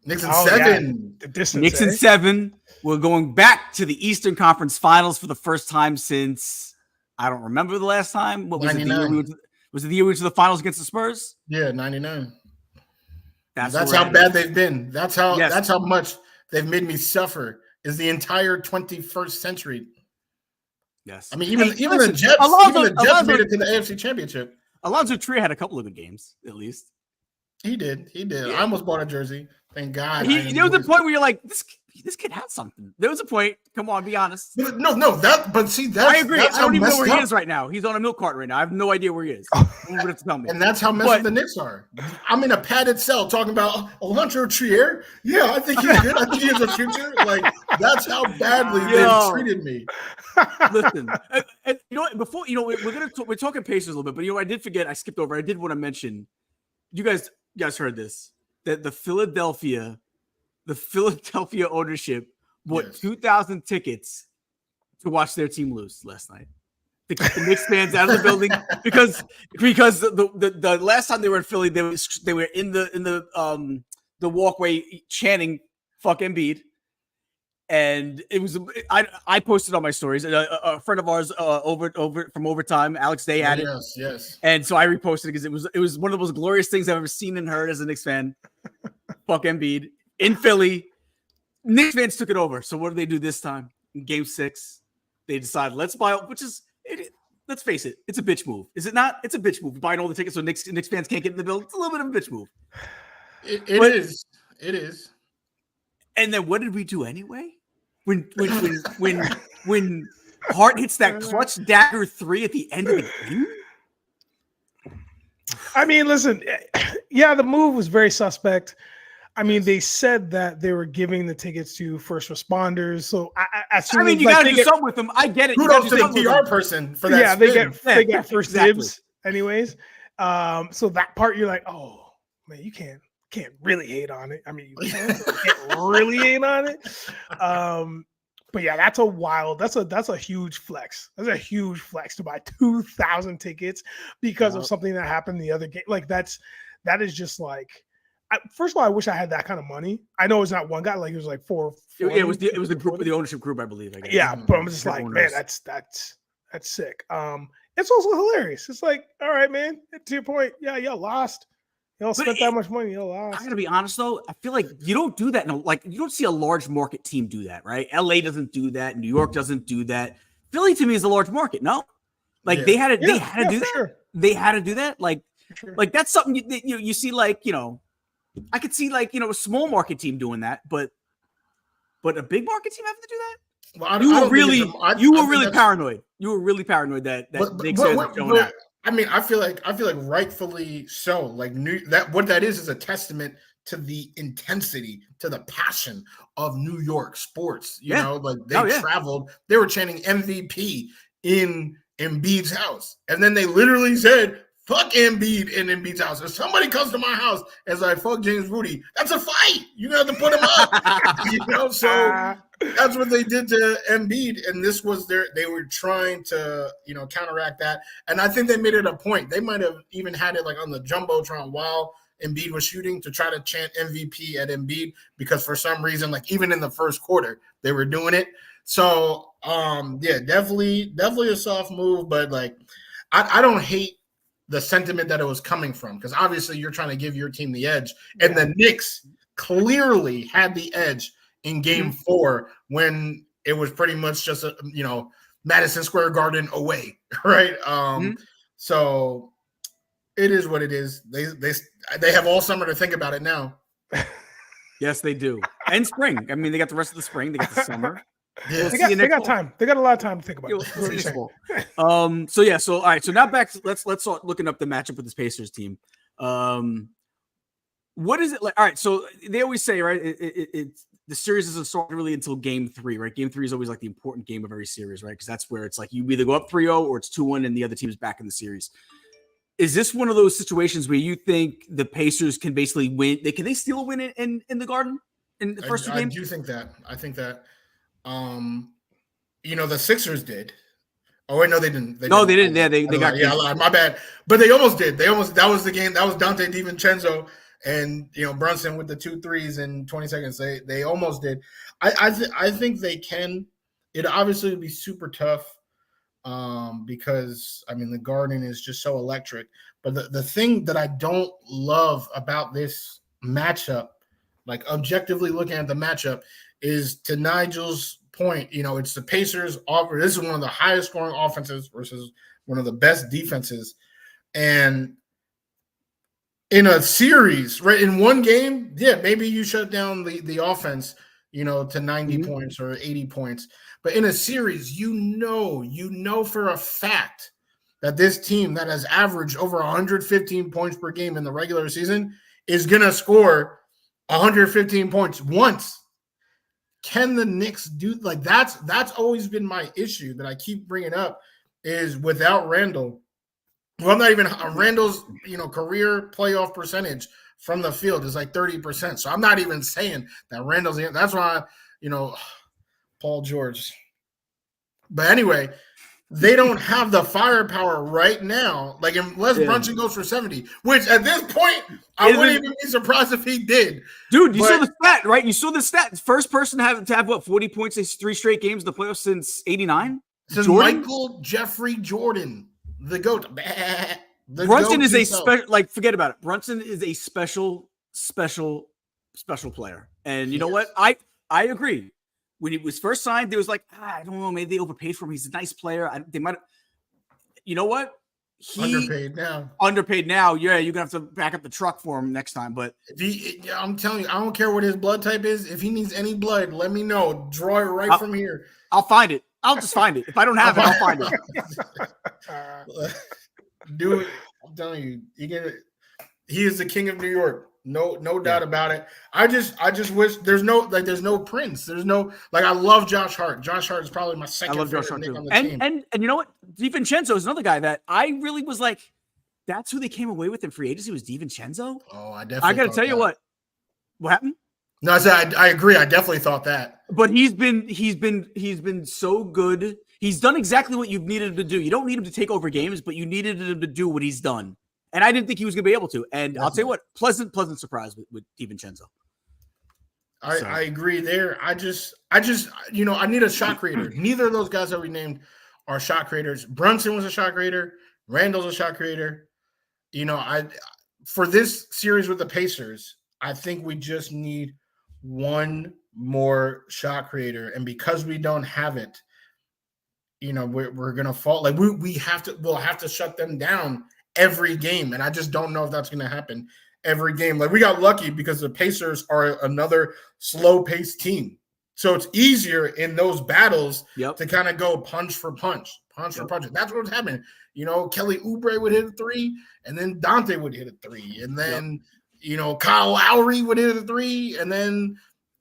Knicks in 7. The distance, Knicks in 7. We're going back to the Eastern Conference Finals for the first time since I don't remember the last time. What was 99. it? Was it the year we went to the finals against the Spurs? Yeah, 99. That's how bad they've been. That's how much they've made me suffer. Is the entire 21st century. Yes. I mean, even the Jets made it to the AFC Championship. Alonzo Trier had a couple of good games, at least. He did. Yeah. I almost bought a jersey. Thank God. There was a point where you're like, this kid had something. There was a point. Come on, be honest. No. I agree. I don't even know where he is right now. He's on a milk carton right now. I have no idea where he is. And that's how messed up the Knicks are. I'm in a padded cell talking about Alonzo Trier. Yeah, I think he's good. I think he has a future. Like, that's how badly they've treated me. Listen, and you know what? Before we're talking Pacers a little bit, but I did forget. I skipped over. I did want to mention. You guys heard this, that the Philadelphia ownership bought 2,000 tickets to watch their team lose last night. To keep the Knicks fans out of the building because the last time they were in Philly, they were in the walkway chanting "fuck Embiid." And it was I posted on my stories. A friend of ours over from overtime, Alex Day had it. Yes. And so I reposted it because it was one of the most glorious things I've ever seen and heard as a Knicks fan. Fuck Embiid in Philly. Knicks fans took it over. So what do they do this time? In Game 6, they decided let's buy, let's face it, it's a bitch move. Is it not? It's a bitch move. Buying all the tickets so Knicks fans can't get in the building. It's a little bit of a bitch move. It is. It is. And then what did we do anyway? When Hart hits that clutch dagger 3 at the end of the game? I mean, listen, yeah, the move was very suspect. I mean, they said that they were giving the tickets to first responders. So I mean, you got to do something with them. I get it. Kudos to the PR person for that. Yeah, they get first exactly. dibs anyways. So that part, you're like, oh, man, you can't really hate on it. I mean, you can't really hate on it. But yeah, that's a huge flex. That's a huge flex to buy 2,000 tickets because of something that happened the other game. Like that is just like, first of all, I wish I had that kind of money. I know it's not one guy, like it was like four. It was the group, the ownership group, I believe. I guess. Yeah, but I'm just like, man, that's sick. It's also hilarious. It's like, all right, man. To your point, yeah, y'all lost. Y'all spent that much money. Y'all lost. I gotta be honest though. I feel like you don't do that. You don't see a large market team do that, right? LA doesn't do that. New York doesn't do that. Philly to me is a large market. No, they had to do that. Sure. They had to do that. Like that's something you see. I could see a small market team doing that, but a big market team having to do that. Well, you were really paranoid. You were really paranoid that Knicks fans were showing that. I mean, I feel like rightfully so. Like what that is a testament to the intensity, to the passion of New York sports. You know, like they traveled, they were chanting MVP in Embiid's house, and then they literally said, "Fuck Embiid in Embiid's house." If somebody comes to my house and is like, "Fuck JamesWudi," that's a fight. You have to put him up. So that's what they did to Embiid, and this was they were trying to, counteract that. And I think they made it a point. They might have even had it like on the Jumbotron while Embiid was shooting to try to chant MVP at Embiid, because for some reason, like even in the first quarter, they were doing it. So definitely a soft move, but like I don't hate the sentiment that it was coming from, because obviously you're trying to give your team the edge, and the Knicks clearly had the edge in Game 4 when it was pretty much just Madison Square Garden away, right? So it is what it is. They have all summer to think about it now. Yes, they do, and spring. I mean, they got the rest of the spring. They got the summer. Yeah. They got time. They got a lot of time to think about it. So all right. So now back to let's start looking up the matchup with this Pacers team. What is it like? All right. So they always say, right, it's the series doesn't start really until Game 3, right? Game 3 is always like the important game of every series, right? Because that's where it's like you either go up 3-0 or it's 2-1 and the other team is back in the series. Is this one of those situations where you think the Pacers can basically win? Can they steal a win in the Garden in the first two games? I do think that. I think that. The Sixers did. Oh wait, no, they didn't. They didn't. Yeah, they got. Yeah, I lied. My bad. But they almost did. That was the game. That was Dante DiVincenzo and Brunson with the 2 threes in 20 seconds. They almost did. I think they can. It obviously would be super tough, because I mean the Garden is just so electric. But the thing that I don't love about this matchup, like objectively looking at the matchup, is to Nigel's point, it's the Pacers offer. This is one of the highest scoring offenses versus one of the best defenses. And in a series, right, in one game, maybe you shut down the offense, to 90 points or 80 points. But in a series, you know for a fact that this team that has averaged over 115 points per game in the regular season is going to score 115 points once. Can the Knicks do that's always been my issue that I keep bringing up, is without Randall. Well, not even Randall's, career playoff percentage from the field is like 30%. So I'm not even saying that Randall's. That's why, Paul George. But anyway, they don't have the firepower right now. Like unless Brunson goes for 70, which at this point I wouldn't even be surprised if he did. Dude, you saw the stat, right? You saw the stat. First person to have what 40 points in 3 straight games in the playoffs since '89. Since Michael Jeffrey Jordan, the GOAT. Brunson is a special. Like, forget about it. Brunson is a special player. And you know what? I agree. When he was first signed, there was like, I don't know, maybe they overpaid for him. He's a nice player. They might. You know what? Underpaid now. Yeah, you're gonna have to back up the truck for him next time. But I'm telling you, I don't care what his blood type is. If he needs any blood, let me know. Draw it right from here. I'll find it. I'll just find it. If I don't have it, I'll find it. Do it. I'm telling you, he is the king of New York. No doubt about it. I just wish there's no Prince. There's no I love Josh Hart. Josh Hart is probably my second. I love Josh Hart too. On the team. And you know what? DiVincenzo is another guy that I really was like, that's who they came away with in free agency was DiVincenzo. Oh, I definitely. I got to tell you what happened. No, I agree. I definitely thought that. But he's been so good. He's done exactly what you've needed him to do. You don't need him to take over games, but you needed him to do what he's done. And I didn't think he was going to be able to. And I'll tell you what, pleasant surprise with DiVincenzo. I agree there. I need a shot creator. Neither of those guys that we named are shot creators. Brunson was a shot creator. Randall's a shot creator. For this series with the Pacers, I think we just need one more shot creator. And because we don't have it, we're going to fall. Like we'll have to shut them down every game. And I just don't know if that's going to happen every game. Like we got lucky because the Pacers are another slow-paced team. So it's easier in those battles to kind of go punch for punch. For punch. That's what's happening. Kelly Oubre would hit a 3, and then Dante would hit a 3, and then Kyle Lowry would hit a 3, and then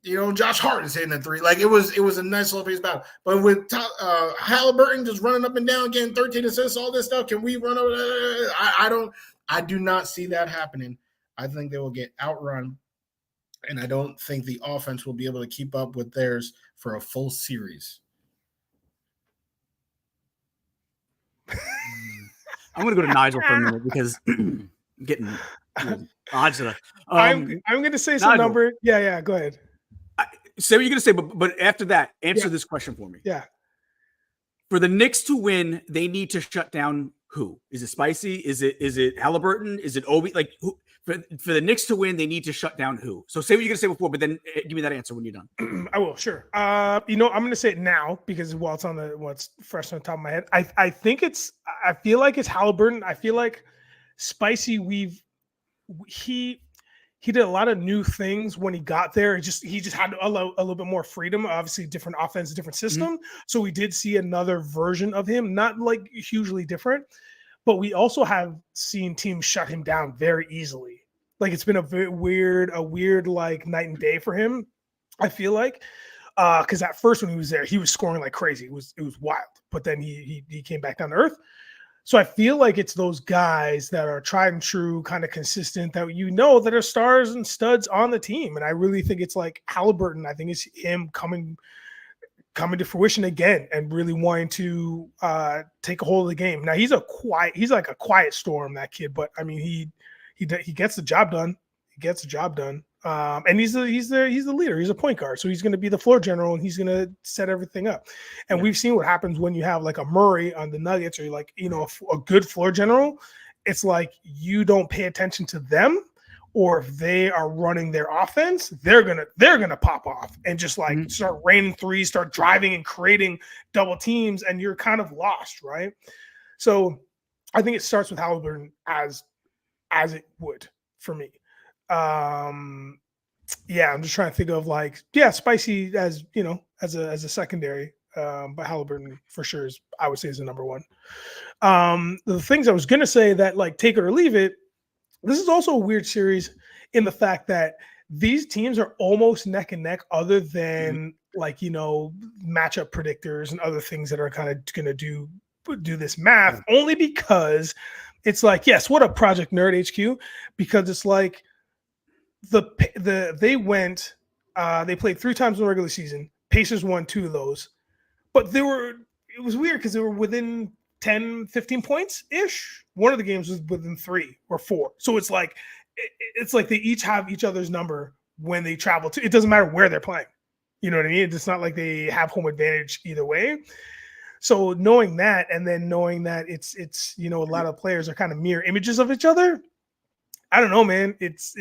Josh Hart is hitting a 3. Like it was a nice little paced battle. But with Halliburton just running up and down, getting 13 assists, all this stuff, can we run over? I do not see that happening. I think they will get outrun, and I don't think the offense will be able to keep up with theirs for a full series. I'm going to go to Nigel for a minute because I'm getting odds of that. I'm going to say some number. Yeah, go ahead. Say what you're going to say, but after that, answer this question for me. Yeah. For the Knicks to win, they need to shut down who? Is it Spicy? Is it Halliburton? Is it Obi? Like who? For the Knicks to win, they need to shut down who? So say what you're going to say before, but then give me that answer when you're done. I will, sure. I'm going to say it now because what's fresh on the top of my head. I feel like it's Halliburton. I feel like Spicy, he did a lot of new things when he got there. He just had a little bit more freedom, obviously different offense, different system. Mm-hmm. So we did see another version of him, not like hugely different. But we also have seen teams shut him down very easily. Like it's been a very weird like night and day for him. I feel like because at first when he was there, he was scoring like crazy. It was wild. But then he came back down to earth. So I feel like it's those guys that are tried and true, kind of consistent that that are stars and studs on the team. And I really think it's like Halliburton. I think it's him coming to fruition again and really wanting to take a hold of the game. Now he's like a quiet storm, that kid, but I mean he gets the job done. And he's the leader. He's a point guard, so he's going to be the floor general and he's going to set everything up. And we've seen what happens when you have like a Murray on the Nuggets or like a good floor general. It's like you don't pay attention to them. Or if they are running their offense, they're gonna pop off and just like start raining threes, start driving and creating double teams, and you're kind of lost, right? So I think it starts with Halliburton as it would for me. I'm just trying to think of Spicy as as a secondary, but Halliburton for sure I would say is the number one. The things I was gonna say that like take it or leave it. This is also a weird series in the fact that these teams are almost neck and neck other than matchup predictors and other things that are kind of going to do this math only because it's like, yes, what a Project Nerd HQ, because it's like they played 3 times in the regular season. Pacers won 2 of those, but they were it was weird because they were within 10, 15 points ish. One of the games was within 3 or 4. So it's like they each have each other's number when they travel to. It doesn't matter where they're playing. You know what I mean? It's not like they have home advantage either way. So knowing that, and then knowing that it's a lot of players are kind of mirror images of each other. I don't know, man. It's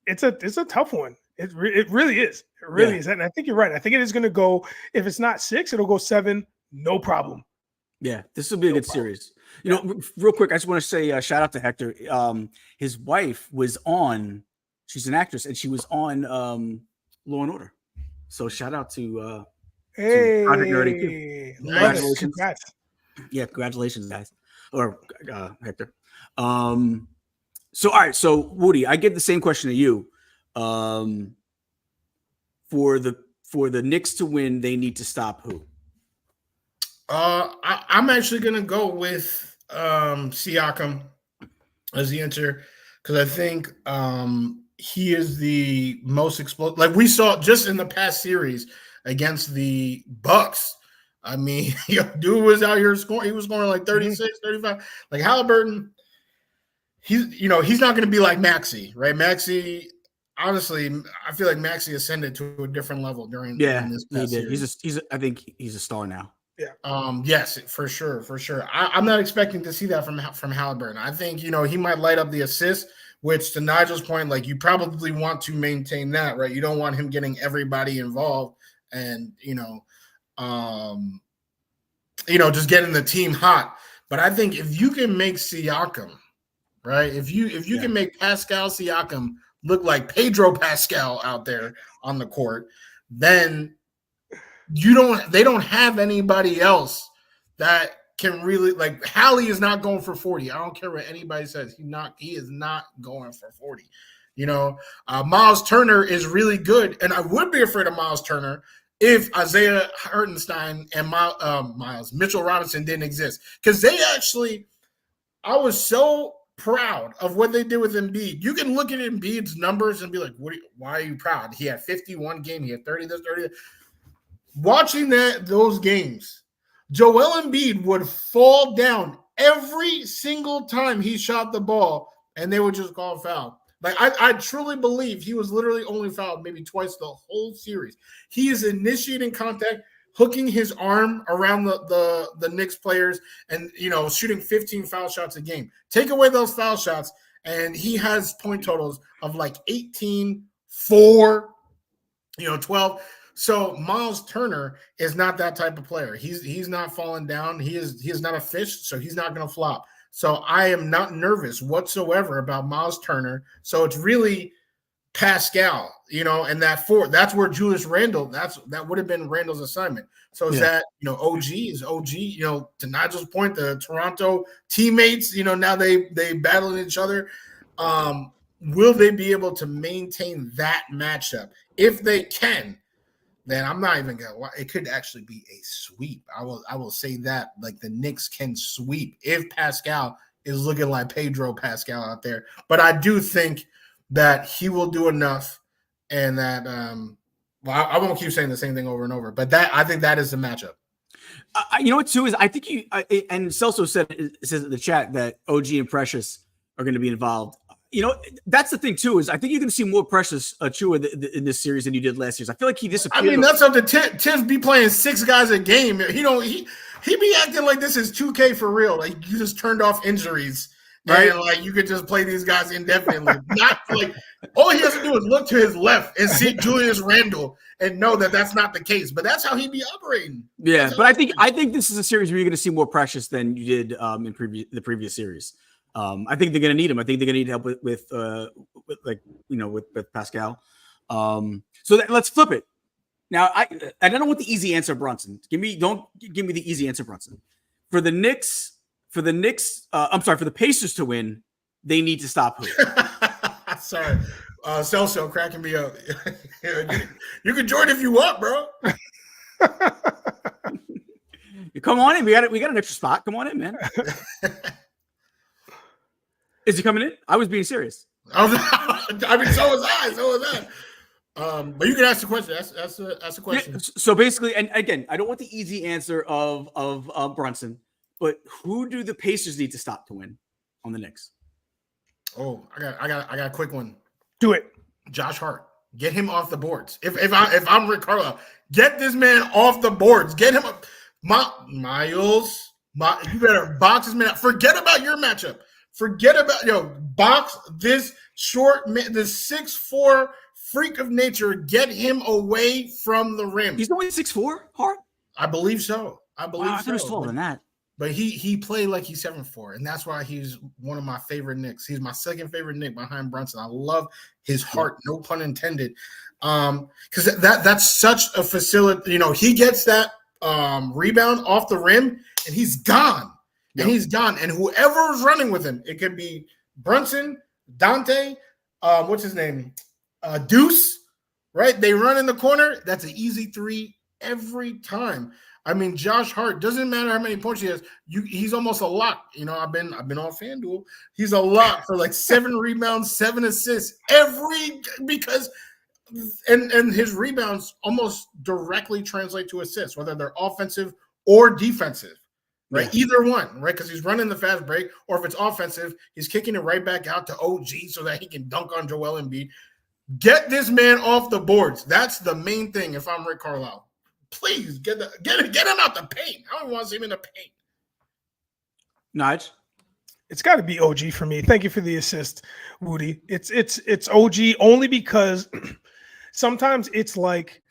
a tough one. It really is. It really is. And I think you're right. I think it is going to go. If it's not 6, it'll go 7. No problem. Yeah, this will be a good series. You know, real quick, I just want to say shout out to Hector. His wife was on. She's an actress, and she was on Law and Order. So shout out to Project Nerdy too. Congratulations! Congrats. Yeah, congratulations, guys, or Hector. So all right, so Woody, I give the same question to you. For the Knicks to win, they need to stop who? I'm actually gonna go with Siakam as the answer because I think he is the most explosive. Like we saw just in the past series against the Bucks. I mean, dude was out here scoring. He was scoring like 36, 35. Like Halliburton, he's not going to be like Maxey, right? Maxey, honestly, I feel like Maxey ascended to a different level during this past series. I think he's a star now. Yeah. Yes, for sure. I'm not expecting to see that from Halliburton. I think he might light up the assist, which to Nigel's point, like you probably want to maintain that, right? You don't want him getting everybody involved and just getting the team hot. But I think if you can make Siakam, right? If you can make Pascal Siakam look like Pedro Pascal out there on the court, then they don't have anybody else that can really, like, Hallie is not going for 40. I don't care what anybody says. He is not going for 40. Miles Turner is really good, and I would be afraid of Miles Turner if Isaiah Hartenstein and Mitchell Robinson didn't exist. Because I was so proud of what they did with Embiid. You can look at Embiid's numbers and be like, why are you proud? He had 51 games. He had 30 this, 30 that. Watching those games, Joel Embiid would fall down every single time he shot the ball, and they would just call a foul. Like I truly believe he was literally only fouled maybe twice the whole series. He is initiating contact, hooking his arm around the Knicks players, and shooting 15 foul shots a game. Take away those foul shots, and he has point totals of like 18, 4, 12. So Miles Turner is not that type of player. He's not falling down. He is not a fish, so he's not going to flop. So I am not nervous whatsoever about Miles Turner. So it's really Pascal, and that's where Julius Randle, that would have been Randle's assignment. So is that, OG is OG, to Nigel's point, the Toronto teammates, now they battling each other. Will they be able to maintain that matchup? If they can, then I'm not even gonna. It could actually be a sweep. I will say that, like, the Knicks can sweep if Pascal is looking like Pedro Pascal out there. But I do think that he will do enough, and that I won't keep saying the same thing over and over. But I think that is the matchup. You know what, too, is I think and Celso says in the chat that OG and Precious are going to be involved. That's the thing too, is I think you're going to see more Precious Achiuwa in this series than you did last year. I feel like he disappeared. I mean, that's up to Tibbs be playing 6 guys a game. He be acting like this is 2K for real. Like you just turned off injuries, right? And like you could just play these guys indefinitely. Not like all he has to do is look to his left and see Julius Randle and know that that's not the case. But that's how he be operating. Yeah, but I think this is a series where you're going to see more Precious than you did in the previous series. I think they're going to need him. I think they're going to need help with Pascal. So let's flip it. Now, I don't want the easy answer, Brunson. Don't give me the easy answer, Brunson. For the Pacers to win, they need to stop who? Sorry. Celso cracking me up. You can join if you want, bro. Come on in. We got an extra spot. Come on in, man. Is he coming in? I was being serious. I mean, so was I. But you can ask the question. That's a question. Yeah, so basically, and again, I don't want the easy answer of Brunson, but who do the Pacers need to stop to win on the Knicks? Oh, I got a quick one. Do it. Josh Hart. Get him off the boards. If I'm Rick Carlisle, get this man off the boards. Get him up. Miles. You better box this man out. Forget about your matchup. Forget about box this short man, this 6'4" freak of nature. Get him away from the rim. He's only 6'4", Hart? I believe so. I thought he was taller than that. But he played like he's 7'4", and that's why he's one of my favorite Knicks. He's my second favorite Knick behind Brunson. I love his heart, no pun intended. Because that's such a facility. You know, he gets that rebound off the rim, and he's gone. Yep. And he's gone. And whoever's running with him, it could be Brunson, Dante, what's his name? Deuce, right? They run in the corner. That's an easy three every time. I mean, Josh Hart, doesn't matter how many points he has. He's almost a lock. You know, I've been on FanDuel. He's a lock for like 7 rebounds, 7 assists because his rebounds almost directly translate to assists, whether they're offensive or defensive, right? Yeah. Either one, right? Because he's running the fast break, or if it's offensive, he's kicking it right back out to OG so that he can dunk on Joel Embiid. Get this man off the boards. That's the main thing. If I'm Rick Carlisle. Please get him out the paint. I don't want to see him in the paint. Nige, it's got to be OG for me. Thank you for the assist, Woody. It's OG only because sometimes it's like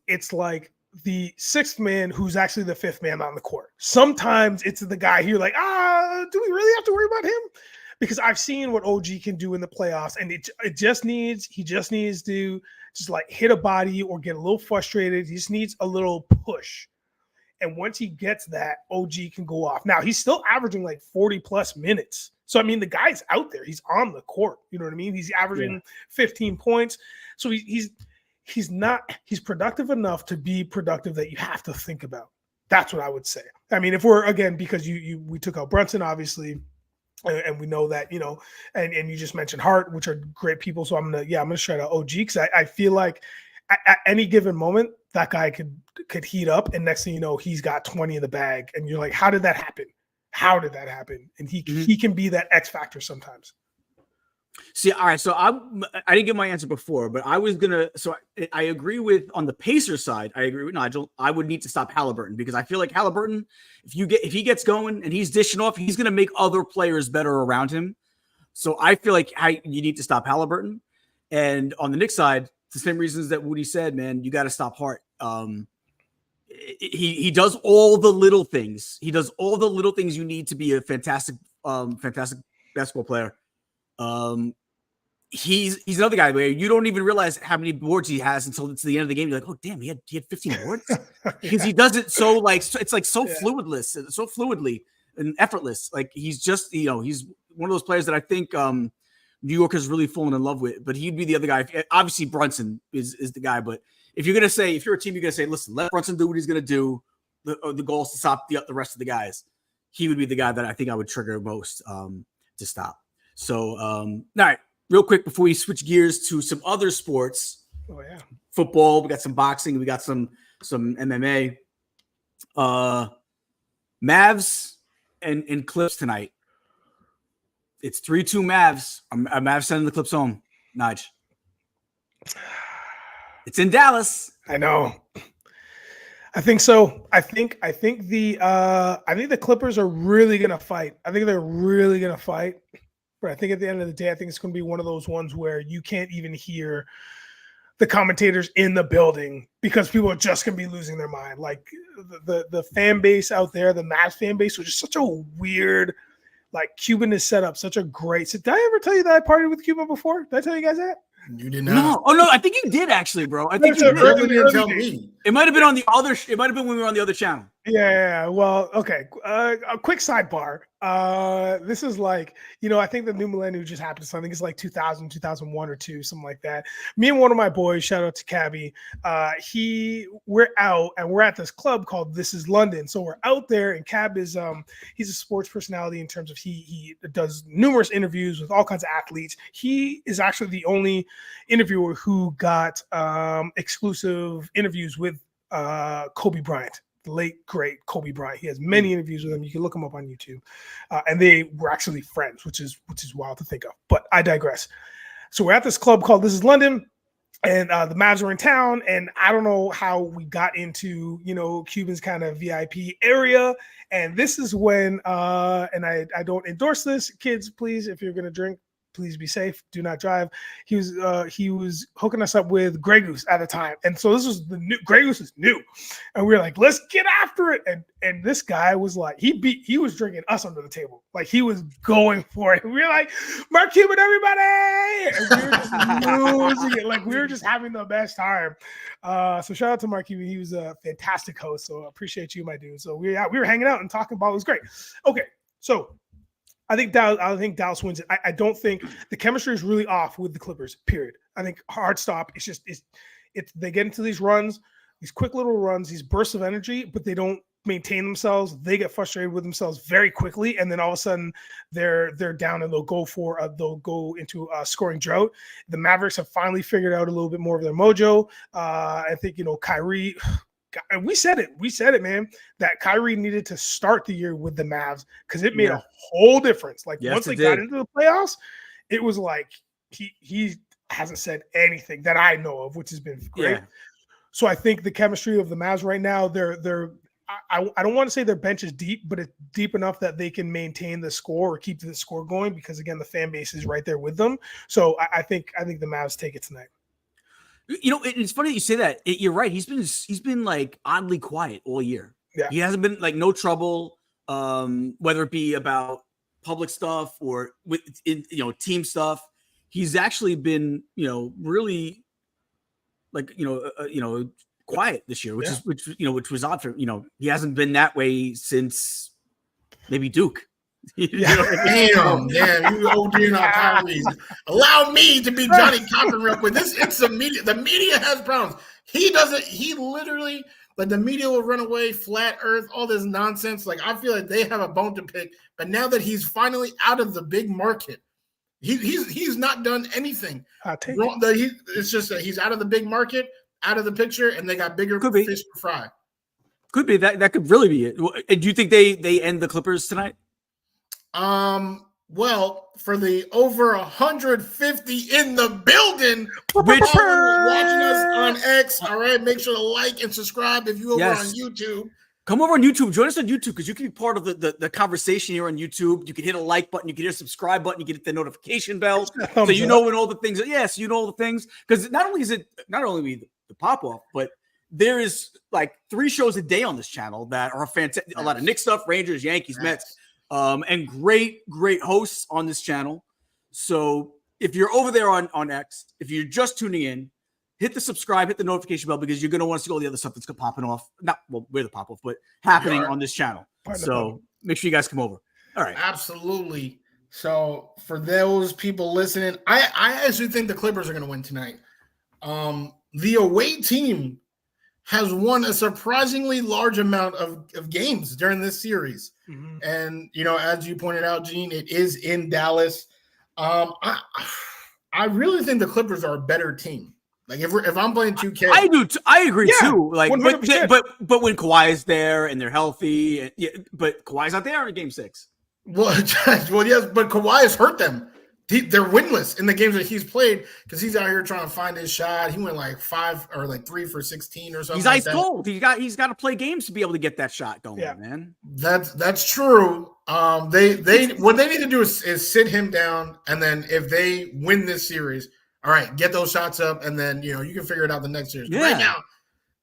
the 6th man who's actually the 5th man on the court. Sometimes it's the guy here like, do we really have to worry about him? Because I've seen what OG can do in the playoffs, and he just needs to just like hit a body or get a little frustrated. He just needs a little push. And once he gets that, OG can go off. Now, he's still averaging like 40-plus minutes. So, I mean, the guy's out there. He's on the court. You know what I mean? He's averaging 15 points. So, he's productive enough to be productive that you have to think about. That's what I would say. I mean, if we're, again, because we took out Brunson, obviously, and we know that, you know, and you just mentioned Hart, which are great people. So I'm gonna shout out OG because I feel like at any given moment that guy could heat up, and next thing you know, he's got 20 in the bag, and you're like, how did that happen? And he can be that X factor sometimes. See, all right. So I didn't get my answer before, but I was gonna. So I agree with on the Pacers side. I agree with Nigel. I would need to stop Halliburton because I feel like Halliburton, if he gets going and he's dishing off, he's gonna make other players better around him. So I feel like you need to stop Halliburton. And on the Knicks side, the same reasons that Woody said, man, you got to stop Hart. He does all the little things. He does all the little things you need to be a fantastic basketball player. He's another guy where you don't even realize how many boards he has until it's the end of the game. You're like, oh damn, he had 15 boards because he does it so it's like so fluidly and effortless. Like he's just, he's one of those players that I think New York has really fallen in love with. But he'd be the other guy. Obviously, Brunson is the guy. But if you're a team, you're gonna say, listen, let Brunson do what he's gonna do. The goal is to stop the rest of the guys. He would be the guy that I think I would trigger most to stop. So, all right, real quick before we switch gears to some other sports. Oh yeah, football. We got some boxing. We got some MMA. Mavs and Clips tonight. It's 3-2 Mavs. Mavs sending the Clips home. Nige. It's in Dallas. I know. I think so. I think the Clippers are really gonna fight. I think they're really gonna fight. But I think at the end of the day, I think it's going to be one of those ones where you can't even hear the commentators in the building because people are just going to be losing their mind. Like the fan base out there, the Mavs fan base, which is such a weird, like Cuban is set up such a great. Did I ever tell you that I partied with Cuban before? Did I tell you guys that? You did not. No. Oh no, I think you did actually, bro. I think you did. Didn't tell me. It might have been on the other. It might have been when we were on the other channel. Yeah. Well, okay. A quick sidebar. This is like, I think the new millennium just happened. So I think it's like 2000, 2001 or two, something like that. Me and one of my boys, shout out to Cabby. We're out and we're at this club called This Is London. So we're out there, and Cab is he's a sports personality in terms of he does numerous interviews with all kinds of athletes. He is actually the only interviewer who got exclusive interviews with Kobe Bryant, the late great Kobe Bryant. He has many interviews with him. You can look him up on YouTube, and they were actually friends, which is wild to think of. But I digress. So we're at this club called This Is London, and the Mavs are in town. And I don't know how we got into Cuban's kind of VIP area. And this is when, and I don't endorse this, kids. Please, if you're gonna drink, please be safe. Do not drive. He was hooking us up with Grey Goose at the time, and so this was the new Grey Goose is new, and we were like, let's get after it. And this guy was like, he was drinking us under the table, like he was going for it. We were like, Mark Cuban, everybody, and we were just losing it. Like we were just having the best time. So shout out to Mark Cuban. He was a fantastic host. So I appreciate you, my dude. So we were hanging out and talking about it. It was great. Okay, so I think Dallas wins it. I don't think the chemistry is really off with the Clippers, period. I think hard stop. It's just they get into these runs, these quick little runs, these bursts of energy, but they don't maintain themselves. They get frustrated with themselves very quickly, and then all of a sudden they're down and they'll go into a scoring drought. The Mavericks have finally figured out a little bit more of their mojo. I think Kyrie. And we said it, man, that Kyrie needed to start the year with the Mavs because it made a whole difference. Like once they got into the playoffs, it was like he hasn't said anything that I know of, which has been great. Yeah. So I think the chemistry of the Mavs right now, I don't want to say their bench is deep, but it's deep enough that they can maintain the score or keep the score going because again, the fan base is right there with them. So I think the Mavs take it tonight. It's funny that you say that. You're right. He's been like oddly quiet all year. Yeah. He hasn't been like no trouble, whether it be about public stuff or team stuff. He's actually been, really like, quiet this year, which was odd for, he hasn't been that way since maybe Duke. Damn, you ODing on Kyrie. Allow me to be Johnny Cochran real quick. It's the media. The media has problems. He literally, like the media will run away, flat earth, all this nonsense. Like I feel like they have a bone to pick. But now that he's finally out of the big market, he's not done anything. It's just that he's out of the big market, out of the picture, and they got bigger fish to fry. Could be that could really be it. Do you think they end the Clippers tonight? Well, for the over 150 in the building, watching us on X, all right, make sure to like and subscribe if you're over on YouTube. Come over on YouTube. Join us on YouTube because you can be part of the conversation here on YouTube. You can hit a like button. You can hit a subscribe button. You can hit the notification bell. So you know when all the things. Yes, you know all the things. Because not only the pop-off, but there is like 3 shows a day on this channel that are fantastic. A lot of Knicks stuff, Rangers, Yankees, Mets. And great hosts on this channel. So if you're over there on X, if you're just tuning in, hit the subscribe, hit the notification bell because you're going to want to see all the other stuff that's popping off. We're the pop-off, but happening on this channel. So make sure you guys come over. All right. Absolutely. So for those people listening, I actually think the Clippers are going to win tonight. The away team has won a surprisingly large amount of games during this series. Mm-hmm. And, as you pointed out, Gene, it is in Dallas. I really think the Clippers are a better team. Like if I'm playing 2K. I do. I agree too. Like, but when Kawhi is there and they're healthy, but Kawhi's not there in Game 6. Well, yes, but Kawhi has hurt them. They're winless in the games that he's played because he's out here trying to find his shot. He went like 5 or like 3 for 16 or something. He's ice cold. He's got to play games to be able to get that shot going, man. That's true. They what they need to do is sit him down, and then if they win this series, all right, get those shots up, and then you can figure it out the next series. Yeah. Right now,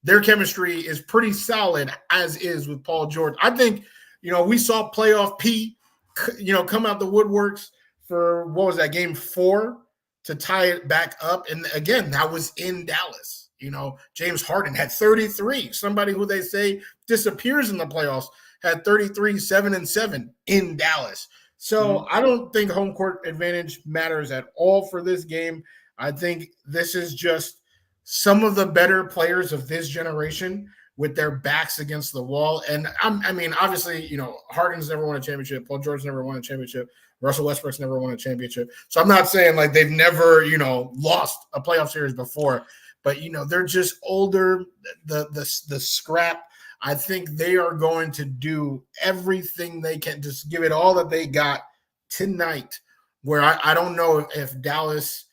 their chemistry is pretty solid as is with Paul George. I think we saw playoff P, come out the woodworks. For what was that, Game 4 to tie it back up? And again, that was in Dallas. You know, James Harden had 33. Somebody who they say disappears in the playoffs had 33, 7-7 in Dallas. So I don't think home court advantage matters at all for this game. I think this is just some of the better players of this generation with their backs against the wall. And I mean, obviously, you know, Harden's never won a championship. Paul George never won a championship. Russell Westbrook's never won a championship. So I'm not saying like they've never, you know, lost a playoff series before, but, you know, they're just older. The scrap, I think they are going to do everything they can, just give it all that they got tonight, where I don't know if Dallas,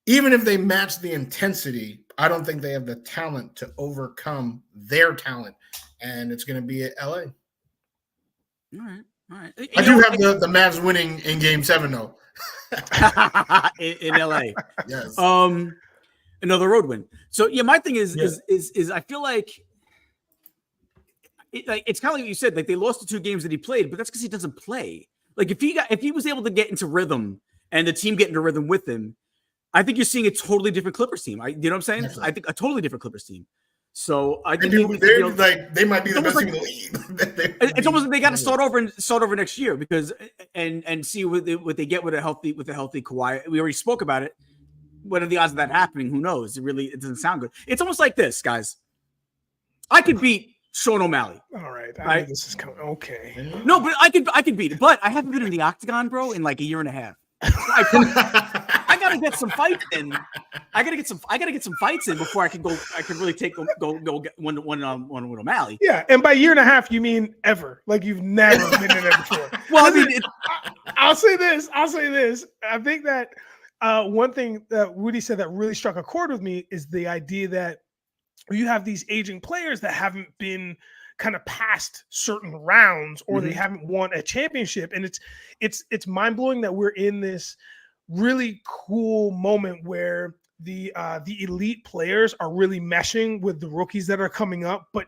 even if they match the intensity, I don't think they have the talent to overcome their talent, and it's going to be at LA. All right. I do have the Mavs winning in Game 7, though. in LA. Yes. Another road win. So yeah, my thing is I feel like it's kind of like you said, like they lost the 2 games that he played, but that's because he doesn't play. Like if he was able to get into rhythm and the team get into rhythm with him, I think you're seeing a totally different Clippers team. You know what I'm saying? Definitely. I think a totally different Clippers team. So I think they might be the best team in the league. It's almost like they got to start over next year because and see what they get with a healthy Kawhi. We already spoke about it. What are the odds of that happening? Who knows? It doesn't sound good. It's almost like this, guys. I could beat Sean O'Malley. All right. I think this is coming. Okay. No, but I could beat it. But I haven't been in the octagon, bro, in like a year and a half. I gotta get some fights in. I gotta get some fights in before I can really go get one with O'Malley. Yeah, and by year and a half, you mean ever? Like you've never been in there before. Well, I mean, I'll say this. I think that one thing that Woody said that really struck a chord with me is the idea that you have these aging players that haven't been kind of past certain rounds or they haven't won a championship. And it's mind-blowing that we're in this really cool moment where the elite players are really meshing with the rookies that are coming up, but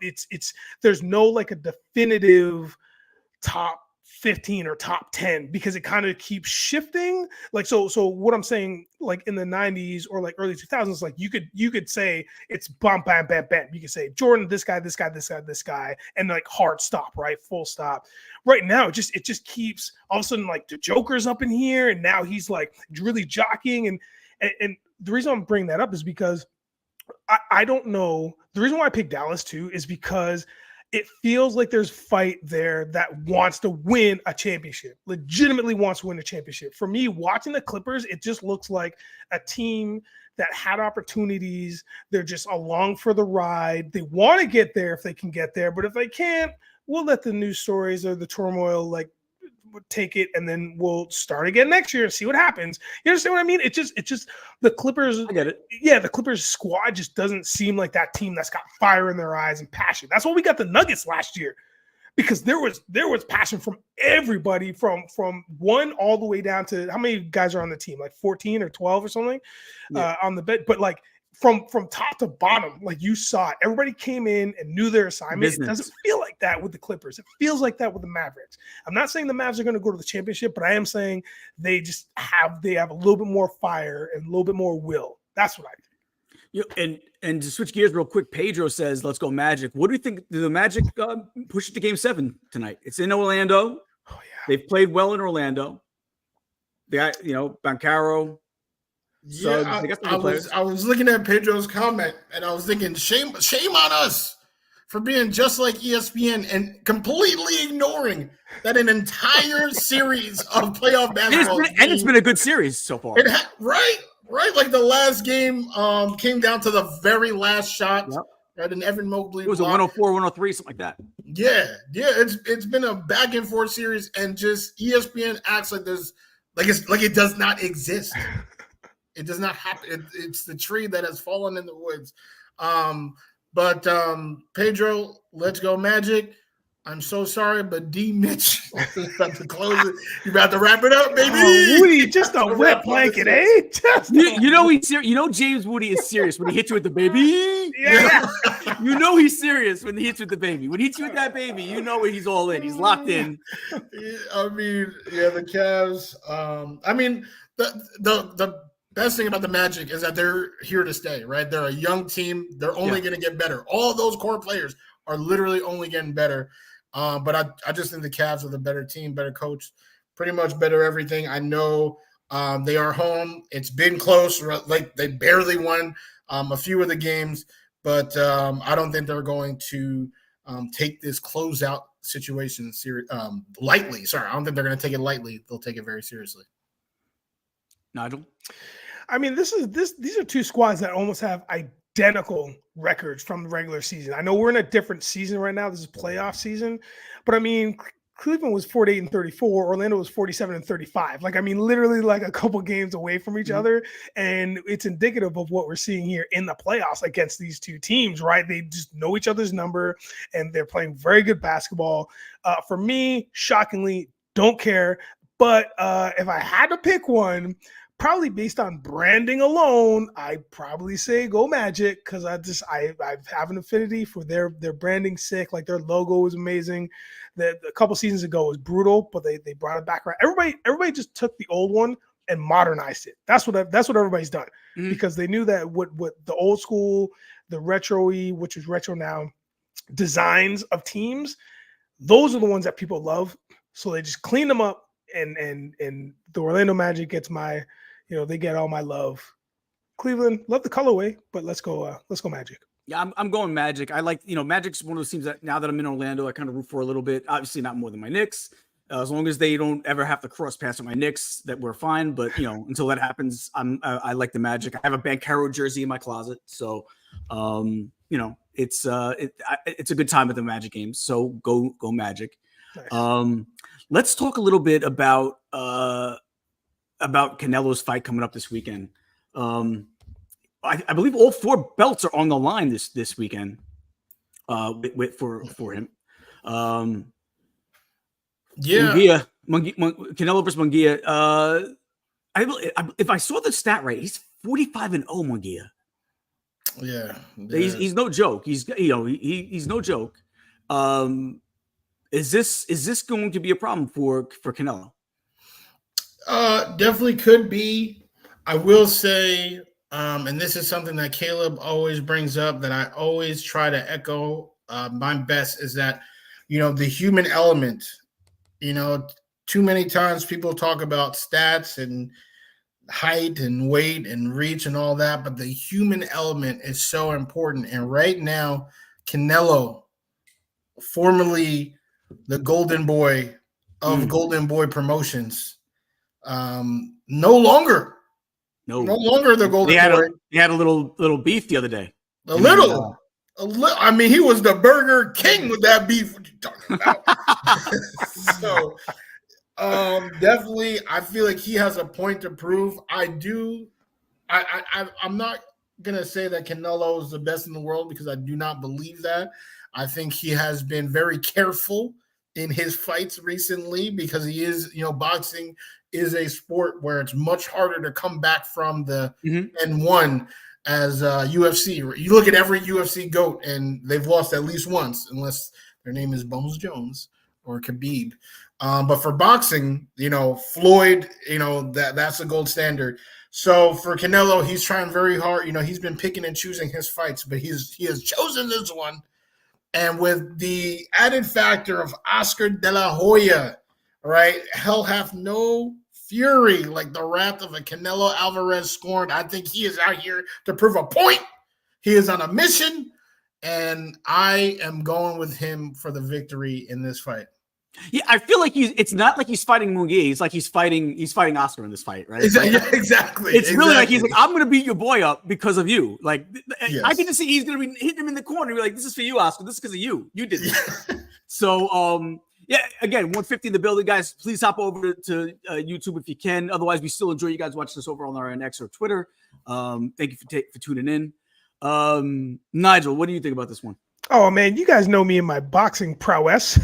there's no like a definitive top 15 or top 10 because it kind of keeps shifting. Like, so what I'm saying, like in the 90s or like early 2000s, like you could say it's bam, bam, bam, bam. You could say Jordan, this guy, and like hard stop, right? Full stop. Right now, it just keeps all of a sudden like the Joker's up in here, and now he's like really jockeying. And the reason I'm bringing that up is because I don't know. The reason why I picked Dallas too is because it feels like there's fight there that wants to win a championship, legitimately wants to win a championship. For me, watching the Clippers, it just looks like a team that had opportunities. They're just along for the ride. They want to get there if they can get there, but if they can't, we'll let the news stories or the turmoil like take it, and then we'll start again next year and see what happens. You understand what I mean? It's just the Clippers. I get it. Yeah, the Clippers squad just doesn't seem like that team that's got fire in their eyes and passion. That's why we got the Nuggets last year, because there was passion from everybody, from one all the way down to how many guys are on the team, like 14 or 12 or something on the bed, but like from top to bottom, like you saw it. Everybody came in and knew their assignment. Business. It doesn't feel like that with the Clippers. It feels like that with the Mavericks. I'm not saying the Mavs are going to go to the championship, but I am saying they have a little bit more fire and a little bit more will. That's what I think. And to switch gears real quick, Pedro says, "Let's go Magic." What do you think? Do the Magic push it to Game 7 tonight? It's in Orlando. Oh yeah, they've played well in Orlando. They got Bancaro. So yeah, I was looking at Pedro's comment and I was thinking, shame on us for being just like ESPN and completely ignoring that an entire series of playoff basketball. It's been a good series so far. Right. Like the last game came down to the very last shot. Yep. Right, and Evan Mobley. It was a 104, 103, something like that. Yeah. It's been a back and forth series, and just ESPN acts like it does not exist. It does not happen. It's the tree that has fallen in the woods. But Pedro, let's go Magic. I'm so sorry, but D. Mitch about to close it. You about to wrap it up, baby? Oh, Woody, just a wet blanket, eh? James Woody is serious when he hits you with the baby. Yeah. You know he's serious when he hits you with the baby. When he hits you with that baby, you know he's all in. He's locked in. I mean, yeah, the Cavs. I mean, the best thing about the Magic is that they're here to stay, right? They're a young team. They're only going to get better. All of those core players are literally only getting better. But I just think the Cavs are the better team, better coach, pretty much better everything. I know they are home. It's been close. Like they barely won a few of the games, but I don't think they're going to take this closeout situation lightly. Sorry, I don't think they're going to take it lightly. They'll take it very seriously. Nigel? I mean, these are two squads that almost have identical records from the regular season. I know we're in a different season right now. This is playoff season, but I mean, Cleveland was 48-34. Orlando was 47-35. Like, I mean, literally like a couple games away from each other. And it's indicative of what we're seeing here in the playoffs against these two teams, right? They just know each other's number and they're playing very good basketball. For me, shockingly, don't care. But if I had to pick one, probably based on branding alone, I'd probably say go Magic, because I have an affinity for their branding. Sick, like their logo is amazing. A couple seasons ago was brutal, but they brought it back around. Everybody just took the old one and modernized it. That's what everybody's done, because they knew that what the old school, the retro-y, which is retro now, designs of teams, those are the ones that people love. So they just clean them up, and the Orlando Magic gets they get all my love. Cleveland, love the colorway, but let's go Magic. Yeah, I'm going Magic. I like, Magic's one of those teams that now that I'm in Orlando, I kind of root for a little bit. Obviously not more than my Knicks. As long as they don't ever have to cross pass with my Knicks, that we're fine. But, until that happens, I like the Magic. I have a Banchero jersey in my closet. So, it's a good time at the Magic games. So go Magic. Nice. Let's talk a little bit about Canelo's fight coming up this weekend. I believe all 4 belts are on the line this weekend. For him. Canelo versus Munguia. If I saw the stat right, he's 45-0, Munguia. Yeah. He's no joke. He's no joke. Is this going to be a problem for Canelo? Definitely could be. I will say, and this is something that Caleb always brings up that I always try to echo my best, is that, the human element. Too many times people talk about stats and height and weight and reach and all that, but the human element is so important. And right now, Canelo, formerly the Golden Boy of Golden Boy Promotions, no longer the Golden Boy. He had a little beef the other day. A little. I mean, he was the Burger King with that beef. What you talking about? So, definitely, I feel like he has a point to prove. I'm not gonna say that Canelo is the best in the world, because I do not believe that. I think he has been very careful in his fights recently, because he is, boxing is a sport where it's much harder to come back from the N1 as UFC. You look at every UFC GOAT and they've lost at least once, unless their name is Bones Jones or Khabib. But for boxing, Floyd, that's the gold standard. So for Canelo, he's trying very hard. He's been picking and choosing his fights, but he has chosen this one. And with the added factor of Oscar De La Hoya, right? Hell hath no fury like the wrath of a Canelo Alvarez scorned. I think he is out here to prove a point. He is on a mission, and I am going with him for the victory in this fight. Yeah, I feel like it's not like he's fighting Munguia. It's like he's fighting Oscar in this fight, right? Exactly. It's really like he's like, I'm going to beat your boy up because of you. Like, yes. I get to see he's going to be hitting him in the corner. You're like, this is for you, Oscar. This is because of you. You did this. So, yeah, again, 150 in the building, guys. Please hop over to YouTube if you can. Otherwise, we still enjoy you guys watching us over on our X or Twitter. Thank you for tuning in. Nigel, what do you think about this one? Oh, man, you guys know me and my boxing prowess.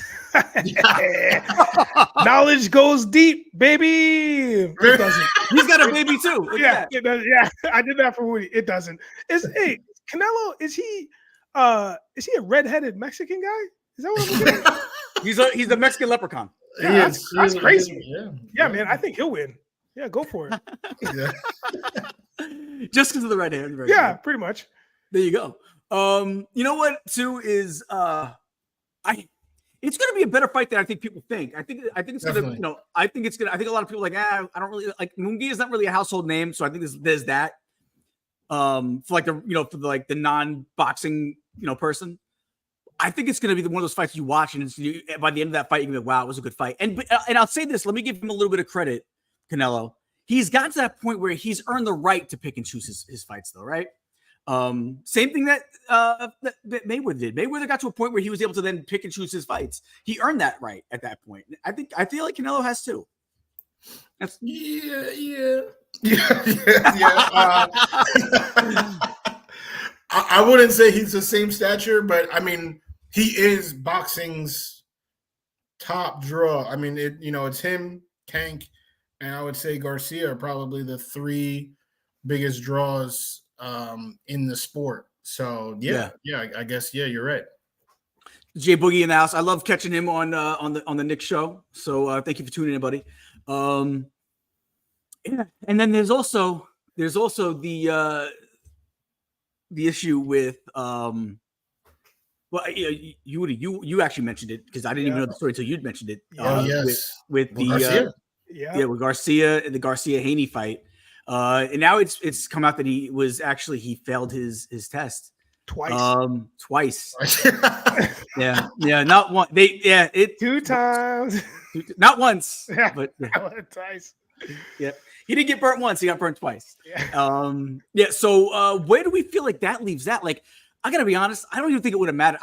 Knowledge goes deep, baby. It doesn't. He's got a baby, too. Yeah, it does. Yeah, I did that for Woody. It doesn't. Canelo, is he a redheaded Mexican guy? Is that what I'm looking at? He's a Mexican leprechaun. Yeah, that's crazy. Yeah, man, I think he'll win. Yeah, go for it. Yeah. Just because of the right hand. Right Yeah, hand. pretty much. There you go. You know what? Too is it's going to be a better fight than I think people think. I think it's going to. You know, I think it's going to. I think a lot of people are like, I don't really like Munguia is not really a household name, so I think there's that. For like the non-boxing person. I think it's going to be one of those fights you watch, and by the end of that fight, you're going to be like, wow, it was a good fight. And I'll say this, let me give him a little bit of credit, Canelo. He's gotten to that point where he's earned the right to pick and choose his fights, though, right? Same thing that Mayweather did. Mayweather got to a point where he was able to then pick and choose his fights. He earned that right at that point. I feel like Canelo has too. Yeah. I wouldn't say he's the same stature, but I mean, he is boxing's top draw. I mean, it's him, Tank, and I would say Garcia are probably the three biggest draws in the sport. So yeah, I guess you're right. Jay Boogie in the house. I love catching him on the Nick show. So thank you for tuning in, buddy. Yeah, and then there's also the issue with you actually mentioned it because I didn't even know the story until you'd mentioned it. With Garcia. With Garcia and the Garcia Haney fight. And now it's come out that he failed his test twice. yeah, not one. Two times, not once, but twice. Yeah, he didn't get burnt once; he got burnt twice. Yeah. So where do we feel like that leaves that? Like, I gotta be honest, I don't even think it would have mattered.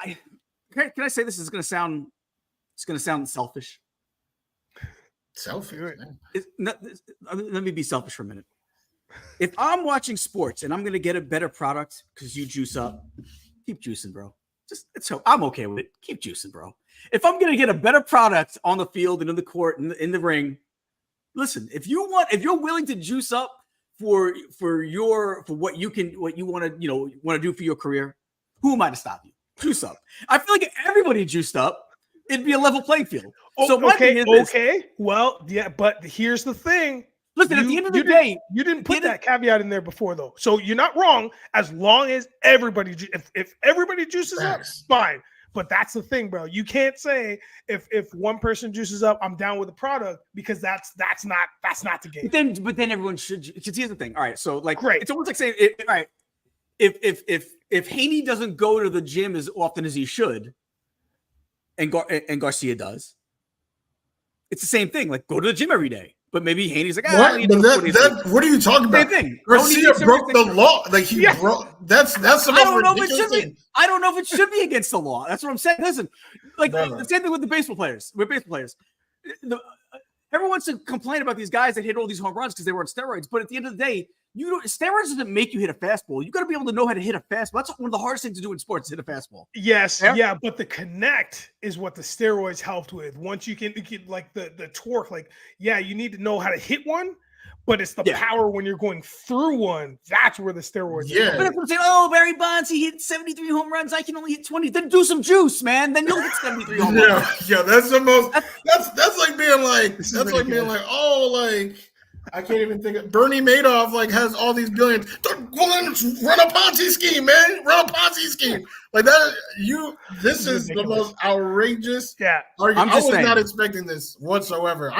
Can I say this is gonna sound? It's gonna sound selfish. Selfish. Let me be selfish for a minute. If I'm watching sports and I'm gonna get a better product because you juice up, keep juicing, bro. I'm okay with it. Keep juicing, bro. If I'm gonna get a better product on the field and in the court and in the ring, listen. If you're willing to juice up for what you want to do for your career, who am I to stop you? Juice up. I feel like if everybody juiced up, it'd be a level playing field. So well, yeah, but here's the thing. Listen, at the end of the day, you didn't put that caveat in there before, though. So you're not wrong. As long as everybody, if everybody juices up, fine. But that's the thing, bro. You can't say if one person juices up, I'm down with the product because that's not the game. But then everyone should. Because here's the thing. All right, so great. It's almost like saying, all right, if Haney doesn't go to the gym as often as he should, and Garcia does, it's the same thing. Like, go to the gym every day. But maybe Haney's like, what? What are you talking about? Same thing. Garcia broke the law. Like he broke. That's the most ridiculous thing. I don't know if it should be against the law. That's what I'm saying. Listen, the same thing with the baseball players. Everyone wants to complain about these guys that hit all these home runs because they were on steroids. But at the end of the day, steroids doesn't make you hit a fastball. You got to be able to know how to hit a fastball. That's one of the hardest things to do in sports, hit a fastball. Yes, but the connect is what the steroids helped with. Once you can like the torque, you need to know how to hit one, but it's the power when you're going through one. That's where the steroids. Yeah. But if I'm saying, Barry Bonds, he hit 73 home runs. I can only hit 20. Then do some juice, man. Then you'll hit 73 home runs. Yeah, that's the most. That's like being like. That's like being like, I can't even think of Bernie Madoff has all these billions. Run a Ponzi scheme, man. Run a Ponzi scheme. Like that. This is the most outrageous argument. I was not expecting this whatsoever.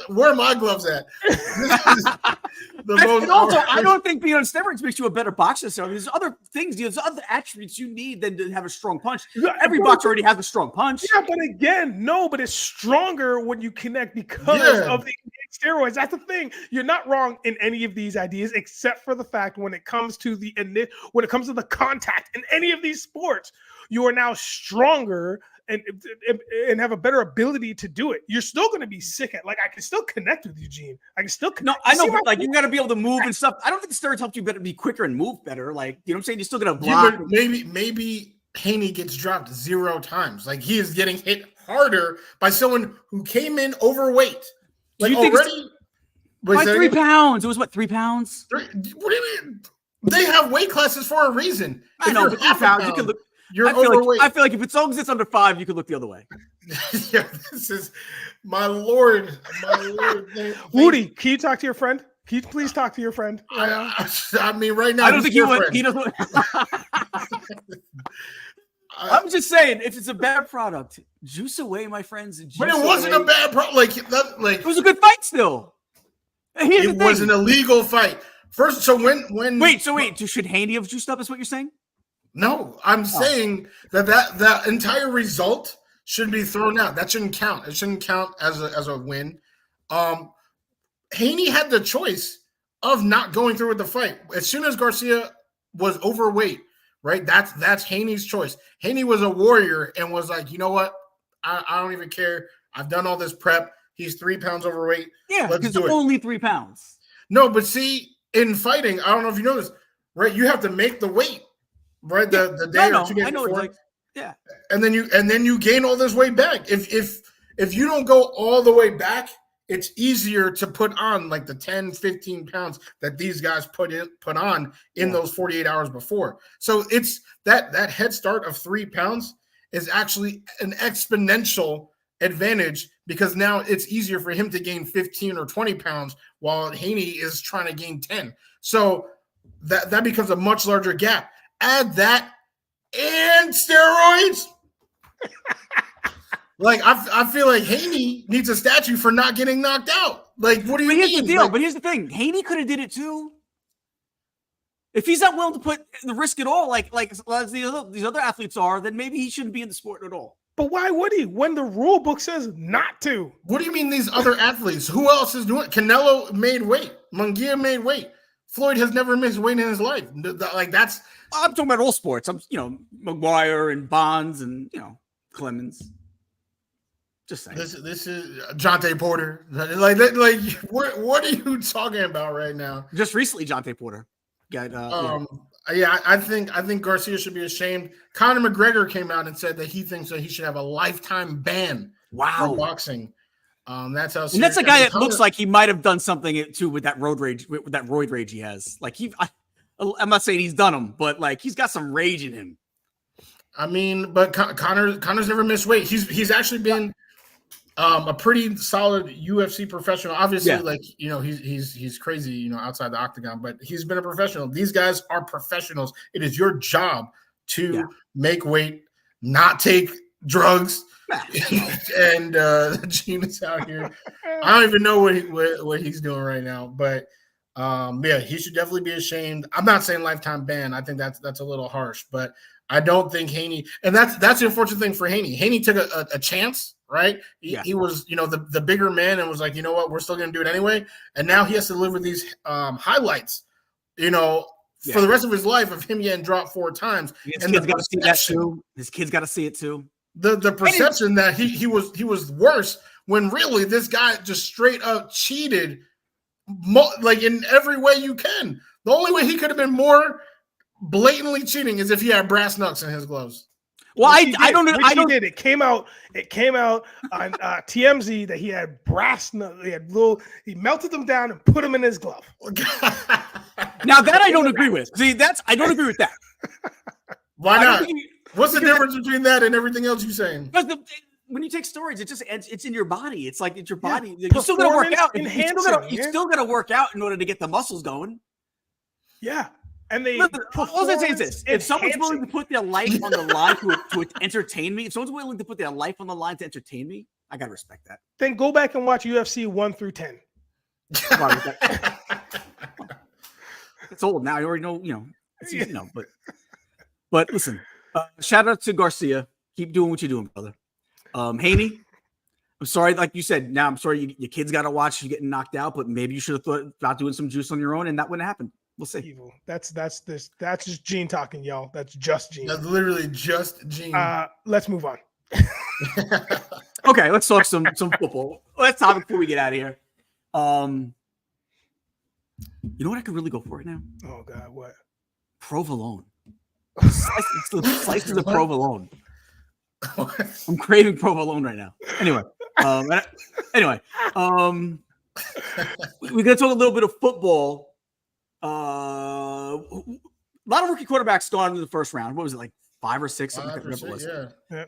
Where are my gloves at? This is I don't think being on steroids makes you a better boxer. So there's other things, there's other attributes you need than to have a strong punch. Every boxer already has a strong punch. Yeah, but again, but it's stronger when you connect because of the steroids. That's the thing. You're not wrong in any of these ideas, except for the fact when it comes to the contact in any of these sports, you are now stronger and have a better ability to do it. You're still going to be sick at. I can still connect with Eugene. I can still connect. No, I know, but you got to be able to move and stuff. I don't think the steroids help you better be quicker and move better. You know what I'm saying? You're still going to block. Yeah, maybe Haney gets dropped 0 times. He is getting hit harder by someone who came in overweight. Do you think already? By 3 pounds. It was 3 pounds? What do you mean? They have weight classes for a reason. I know, but 3 pounds, you can look. You're overweight. I feel like if it's long as it's under 5, you could look the other way. Yeah, this is my lord. My lord. Woody, can you talk to your friend? Can you please talk to your friend right now? I mean, right now, I don't think he friend. doesn't. I'm just saying, if it's a bad product, juice away, my friends. But it wasn't a bad product. Like it was a good fight still. It was an illegal fight. First, so when wait, should Haney have juiced up? Is what you're saying? No, I'm saying that entire result should be thrown out. That shouldn't count. It shouldn't count as a win. Haney had the choice of not going through with the fight. As soon as Garcia was overweight, right? That's Haney's choice. Haney was a warrior and was like, you know what? I don't even care. I've done all this prep. He's 3 pounds overweight. Yeah, let's do it. Only 3 pounds. No, but see, in fighting, I don't know if you know this, right? You have to make the weight, right? The day or 2 days before. Like, yeah. And then you gain all this weight back. If you don't go all the way back, it's easier to put on like the 10, 15 pounds that these guys put on in those 48 hours before. So it's that head start of 3 pounds is actually an exponential advantage because now it's easier for him to gain 15 or 20 pounds while Haney is trying to gain 10. So that becomes a much larger gap. Add that and steroids. Like I feel like Haney needs a statue for not getting knocked out. Like, what do you mean? Here's the deal. But here's the thing: Haney could have did it too. If he's not willing to put the risk at all, like as these other athletes are, then maybe he shouldn't be in the sport at all. But why would he? When the rule book says not to. What do you mean these other athletes? Who else is doing it? Canelo made weight. Munguia made weight. Floyd has never missed weight in his life. Like that's. I'm talking about all sports. I'm McGuire and Bonds and Clemens. Just saying. This is Jonte Porter. Like what are you talking about right now? Just recently, Jonte Porter got. I think Garcia should be ashamed. Conor McGregor came out and said that he thinks that he should have a lifetime ban. Wow. For boxing. That's how. And that's a guy that looks like he might have done something too with that road rage, with that roid rage he has. Like I'm not saying he's done them, but like he's got some rage in him. I mean, but Conor's never missed weight. He's actually been a pretty solid UFC professional. Obviously, he's crazy, outside the octagon, but he's been a professional. These guys are professionals. It is your job to make weight, not take drugs. And Gene is out here. I don't even know what he's doing right now, but he should definitely be ashamed. I'm not saying lifetime ban. I think that's a little harsh, but I don't think Haney, and that's the unfortunate thing for Haney. Haney took a chance, right? He was, the bigger man and was like, you know what, we're still going to do it anyway. And now he has to live with these highlights, for the rest of his life of him getting dropped 4 times. His kids got to see that too. His kids got to see it too. The perception that he was worse when really this guy just straight up cheated, like in every way you can. The only way he could have been more blatantly cheating is if he had brass knucks in his gloves. Well, I don't know. It came out on TMZ that he had brass knuckles. He melted them down and put them in his glove. Now that I don't agree with. See, I don't agree with that. Why not? What's the difference between that and everything else you're saying? Because when you take steroids, it's in your body. It's like it's your body. You still got to work out. You still got to work out in order to get the muscles going. Yeah. And all I say is this: if someone's willing to put their life on the line to entertain me, if someone's willing to put their life on the line to entertain me, I gotta respect that. Then go back and watch UFC 1 through 10. It's old now. You already know. It's easy, but listen. Shout out to Garcia. Keep doing what you're doing, brother. Haney, I'm sorry, like you said. Now I'm sorry your kids got to watch you getting knocked out, but maybe you should have thought about doing some juice on your own, and that wouldn't happen. We'll see. Evil. That's just Gene talking, y'all. That's just Gene. That's literally just Gene. Let's move on. Okay, let's talk some football. Let's topic before we get out of here. You know what I could really go for right now? Oh God, what? Provolone. Slices of provolone. I'm craving provolone right now. Anyway, we're gonna talk a little bit of football. A lot of rookie quarterbacks gone in the first round. What was it, like 5 or 6?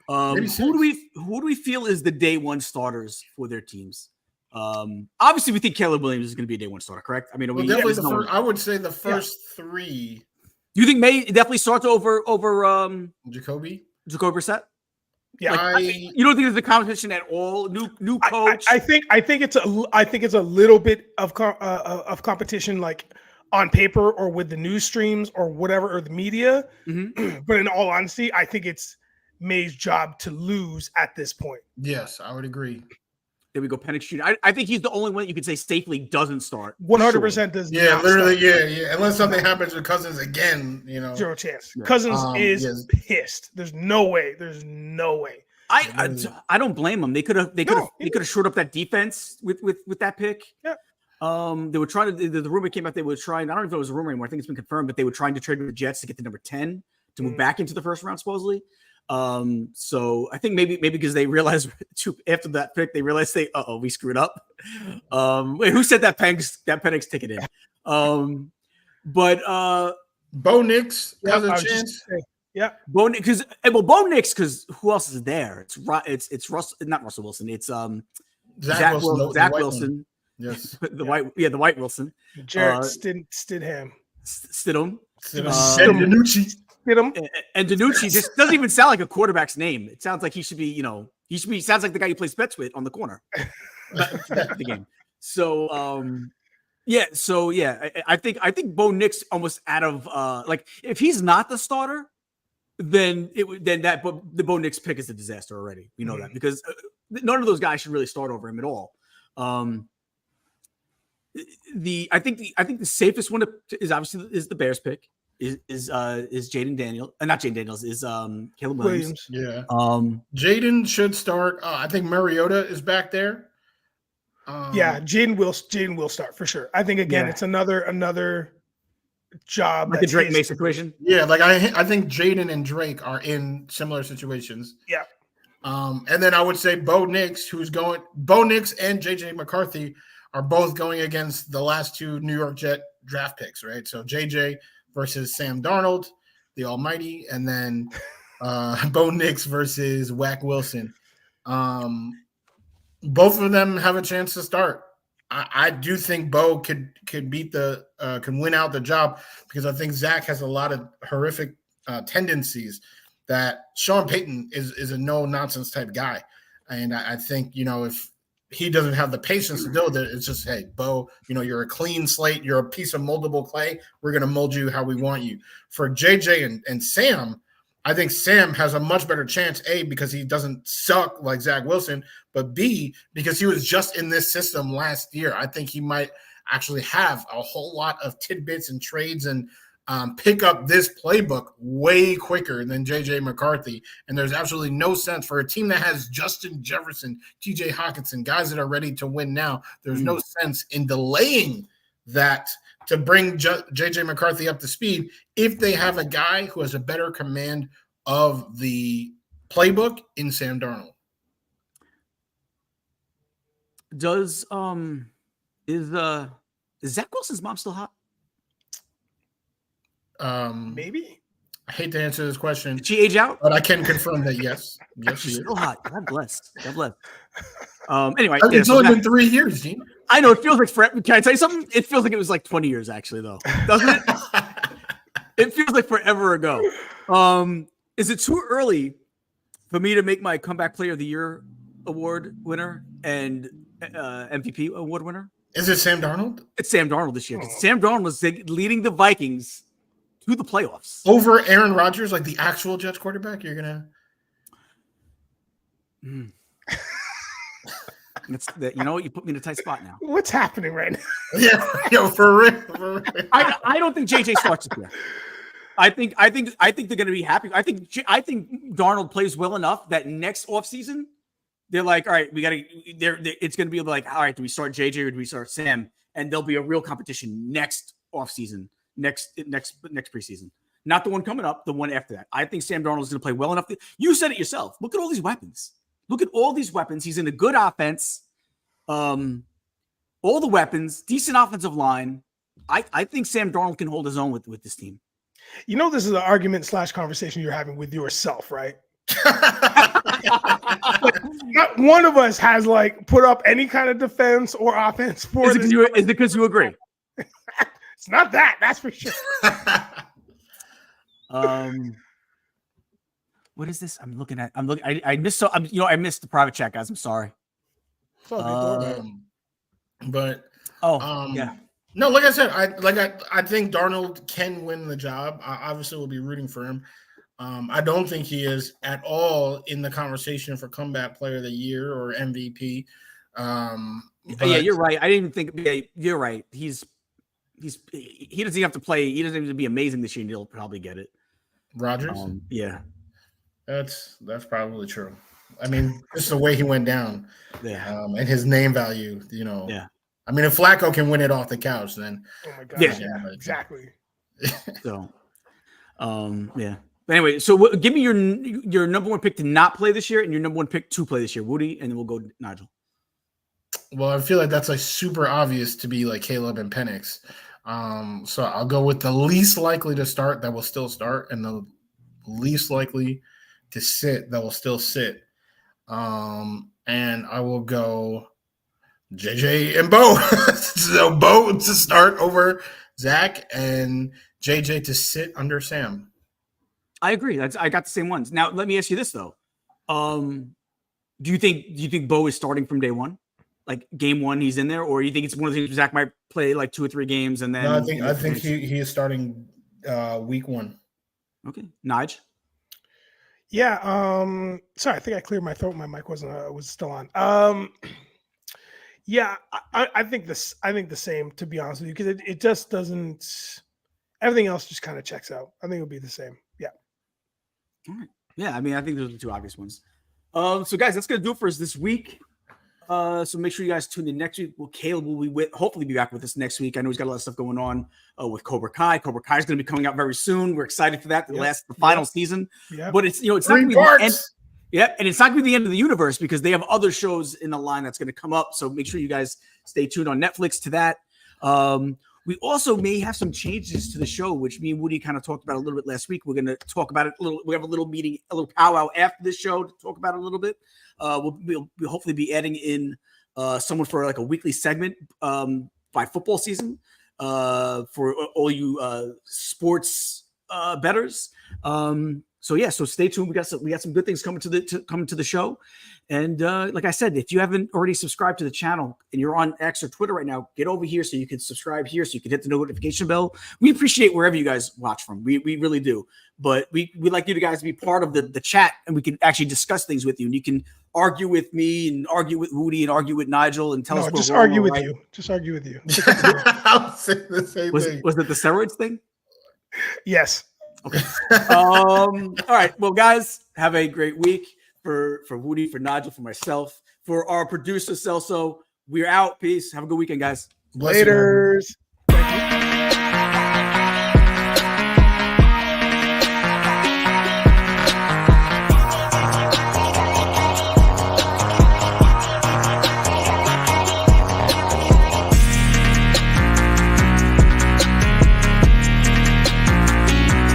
Who do we feel is the day one starters for their teams? Obviously, we think Caleb Williams is going to be a day one starter, correct? I mean, Well, definitely the first. I would say the first three. Do you think May definitely starts over Jacoby Brissett? Yeah, Like, you don't think there's a competition at all? New coach. I think it's a little bit of competition, like on paper or with the news streams or whatever, or the media. Mm-hmm. But in all honesty, I think it's May's job to lose at this point. Yes, I would agree. There we go, Penix Jr. I think he's the only one that you could say safely doesn't start. 100% does. Yeah, not literally, start. yeah. Unless something happens with Cousins again, Zero chance. Yeah. Cousins is pissed. There's no way. I don't blame them. They could have shored up that defense with that pick. Yeah. They were trying to. The rumor came out they were trying. I don't know if it was a rumor anymore. I think it's been confirmed, but they were trying to trade with the Jets to get the number 10 to move back into the first round, supposedly. So I think maybe because they realized after that pick, they realized we screwed up. Wait, who said that Penix ticket in? But Bo Nix has a chance. Yeah, Bo Nix, because who else is there? It's Russell, not Russell Wilson. It's Zach Wilson. Yes, the white Wilson. Jarrett Stidham. Stidham. And Danucci just doesn't even sound like a quarterback's name. It sounds like he should be, sounds like the guy you plays bets with on the corner. The game. So, I think Bo Nix almost out of like if he's not the starter, then the Bo Nix pick is a disaster already. We know that because none of those guys should really start over him at all. I think the safest one is obviously the Bears pick. Is Jaden Daniels, not Jaden Daniels, is Caleb Williams. Yeah. Jaden should start. I think Mariota is back there. Jaden will start for sure. I think it's another job, like a Drake May situation. Yeah, like I think Jaden and Drake are in similar situations. Yeah. And then I would say Bo Nix and JJ McCarthy are both going against the last two New York Jet draft picks, right? So JJ versus Sam Darnold, the almighty, and then Bo Nix versus Zach Wilson. Both of them have a chance to start. I do think Bo could can win out the job because I think Zach has a lot of horrific tendencies that Sean Payton is a no-nonsense type guy. And I think, if he doesn't have the patience to deal with it, it's just, hey, Bo, you're a clean slate. You're a piece of moldable clay. We're going to mold you how we want you. For JJ and Sam, I think Sam has a much better chance, A, because he doesn't suck like Zach Wilson, but B, because he was just in this system last year. I think he might actually have a whole lot of tidbits and trades and pick up this playbook way quicker than JJ McCarthy. And there's absolutely no sense for a team that has Justin Jefferson, TJ Hawkinson, guys that are ready to win now. There's no sense in delaying that to bring JJ McCarthy up to speed if they have a guy who has a better command of the playbook in Sam Darnold. Is Zach Wilson's mom still hot? Maybe. I hate to answer this question. Did she age out? But I can confirm that yes. Yes, she's she still is. hot. God bless. Anyway, it's only been 3 years, Gene. I know it feels like forever. Can I tell you something? It feels like it was like 20 years actually, though, doesn't it? It feels like forever ago. Is it too early for me to make my comeback player of the year award winner and MVP award winner? Is it Sam Darnold? It's Sam Darnold this year. Sam Darnold was leading the Vikings to the playoffs over Aaron Rodgers, like the actual Jets quarterback. You're gonna. You put me in a tight spot now. What's happening right now? Yeah, for real. I don't think JJ starts it there. I think they're going to be happy. I think Darnold plays well enough that next offseason, they're like, all right, we got to. It's going to be like, all right, do we start JJ or do we start Sam? And there'll be a real competition next offseason, next preseason, not the one coming up, the one after that. I think Sam Darnold is going to play well enough. You said it yourself. Look at all these weapons. He's in a good offense. All the weapons, decent offensive line. I think Sam Darnold can hold his own with this team. This is an argument / conversation you're having with yourself, right? Not one of us has like put up any kind of defense or offense for Is it because you agree? It's not that. That's for sure. What is this? I'm looking. I missed. I missed the private chat, guys. I'm sorry. But yeah. No, like I said, I think Darnold can win the job. I obviously will be rooting for him. I don't think he is at all in the conversation for comeback player of the year or MVP. Yeah, you're right. I didn't even think. Yeah, you're right. He doesn't even have to play. He doesn't even have to be amazing this year, and he'll probably get it. Rodgers. Yeah, that's probably true. I mean, just the way he went down. Yeah. And his name value. Yeah. I mean, if Flacco can win it off the couch, then oh my god, yeah exactly. So, yeah. But anyway, so give me your number one pick to not play this year and your number one pick to play this year, Woody, and then we'll go Nigel. Well, I feel like that's like super obvious to be like Caleb and Penix. So I'll go with the least likely to start that will still start, and the least likely to sit that will still sit. And I will go JJ and Bo. So Bo to start over Zach and JJ to sit under Sam. I agree. I got the same ones. Now let me ask you this though. Do you think Bo is starting from day one? Like game one, he's in there, or you think it's one of the things Zach might play like 2 or 3 games and then? No, I think he is starting week 1. Okay, Nige. Yeah. Sorry, I think I cleared my throat. My mic was still on. Yeah, I think this. I think the same, to be honest with you, because it just doesn't. Everything else just kind of checks out. I think it'll be the same. Yeah. All right. Yeah, I mean, I think those are the 2 obvious ones. So guys, that's gonna do it for us this week. So make sure you guys tune in next week. Well, Caleb will hopefully be back with us next week. I know he's got a lot of stuff going on with Cobra Kai. Cobra Kai is going to be coming out very soon. We're excited for that. The final season. Yeah. But it's not going to be the end. Yeah, and it's not going to be the end of the universe because they have other shows in the line that's going to come up. So make sure you guys stay tuned on Netflix to that. We also may have some changes to the show, which me and Woody kind of talked about a little bit last week. We're going to talk about it a little. We have a little meeting, a little powwow after this show to talk about it a little bit. We'll hopefully be adding in someone for like a weekly segment by football season for all you sports bettors. So stay tuned. We got some good things coming to the show. And like I said, if you haven't already subscribed to the channel and you're on X or Twitter right now, get over here so you can subscribe here, so you can hit the notification bell. We appreciate wherever you guys watch from. We really do. But we like you guys to be part of the chat, and we can actually discuss things with you. And you can argue with me and argue with Woody and argue with Nigel and tell us. Just argue with you. Just argue with you. I'll say the same thing. Was it the steroids thing? Yes. Okay. All right. Well, guys, have a great week. For Woody, for Nigel, for myself, for our producer Celso. We're out. Peace. Have a good weekend, guys. Laters.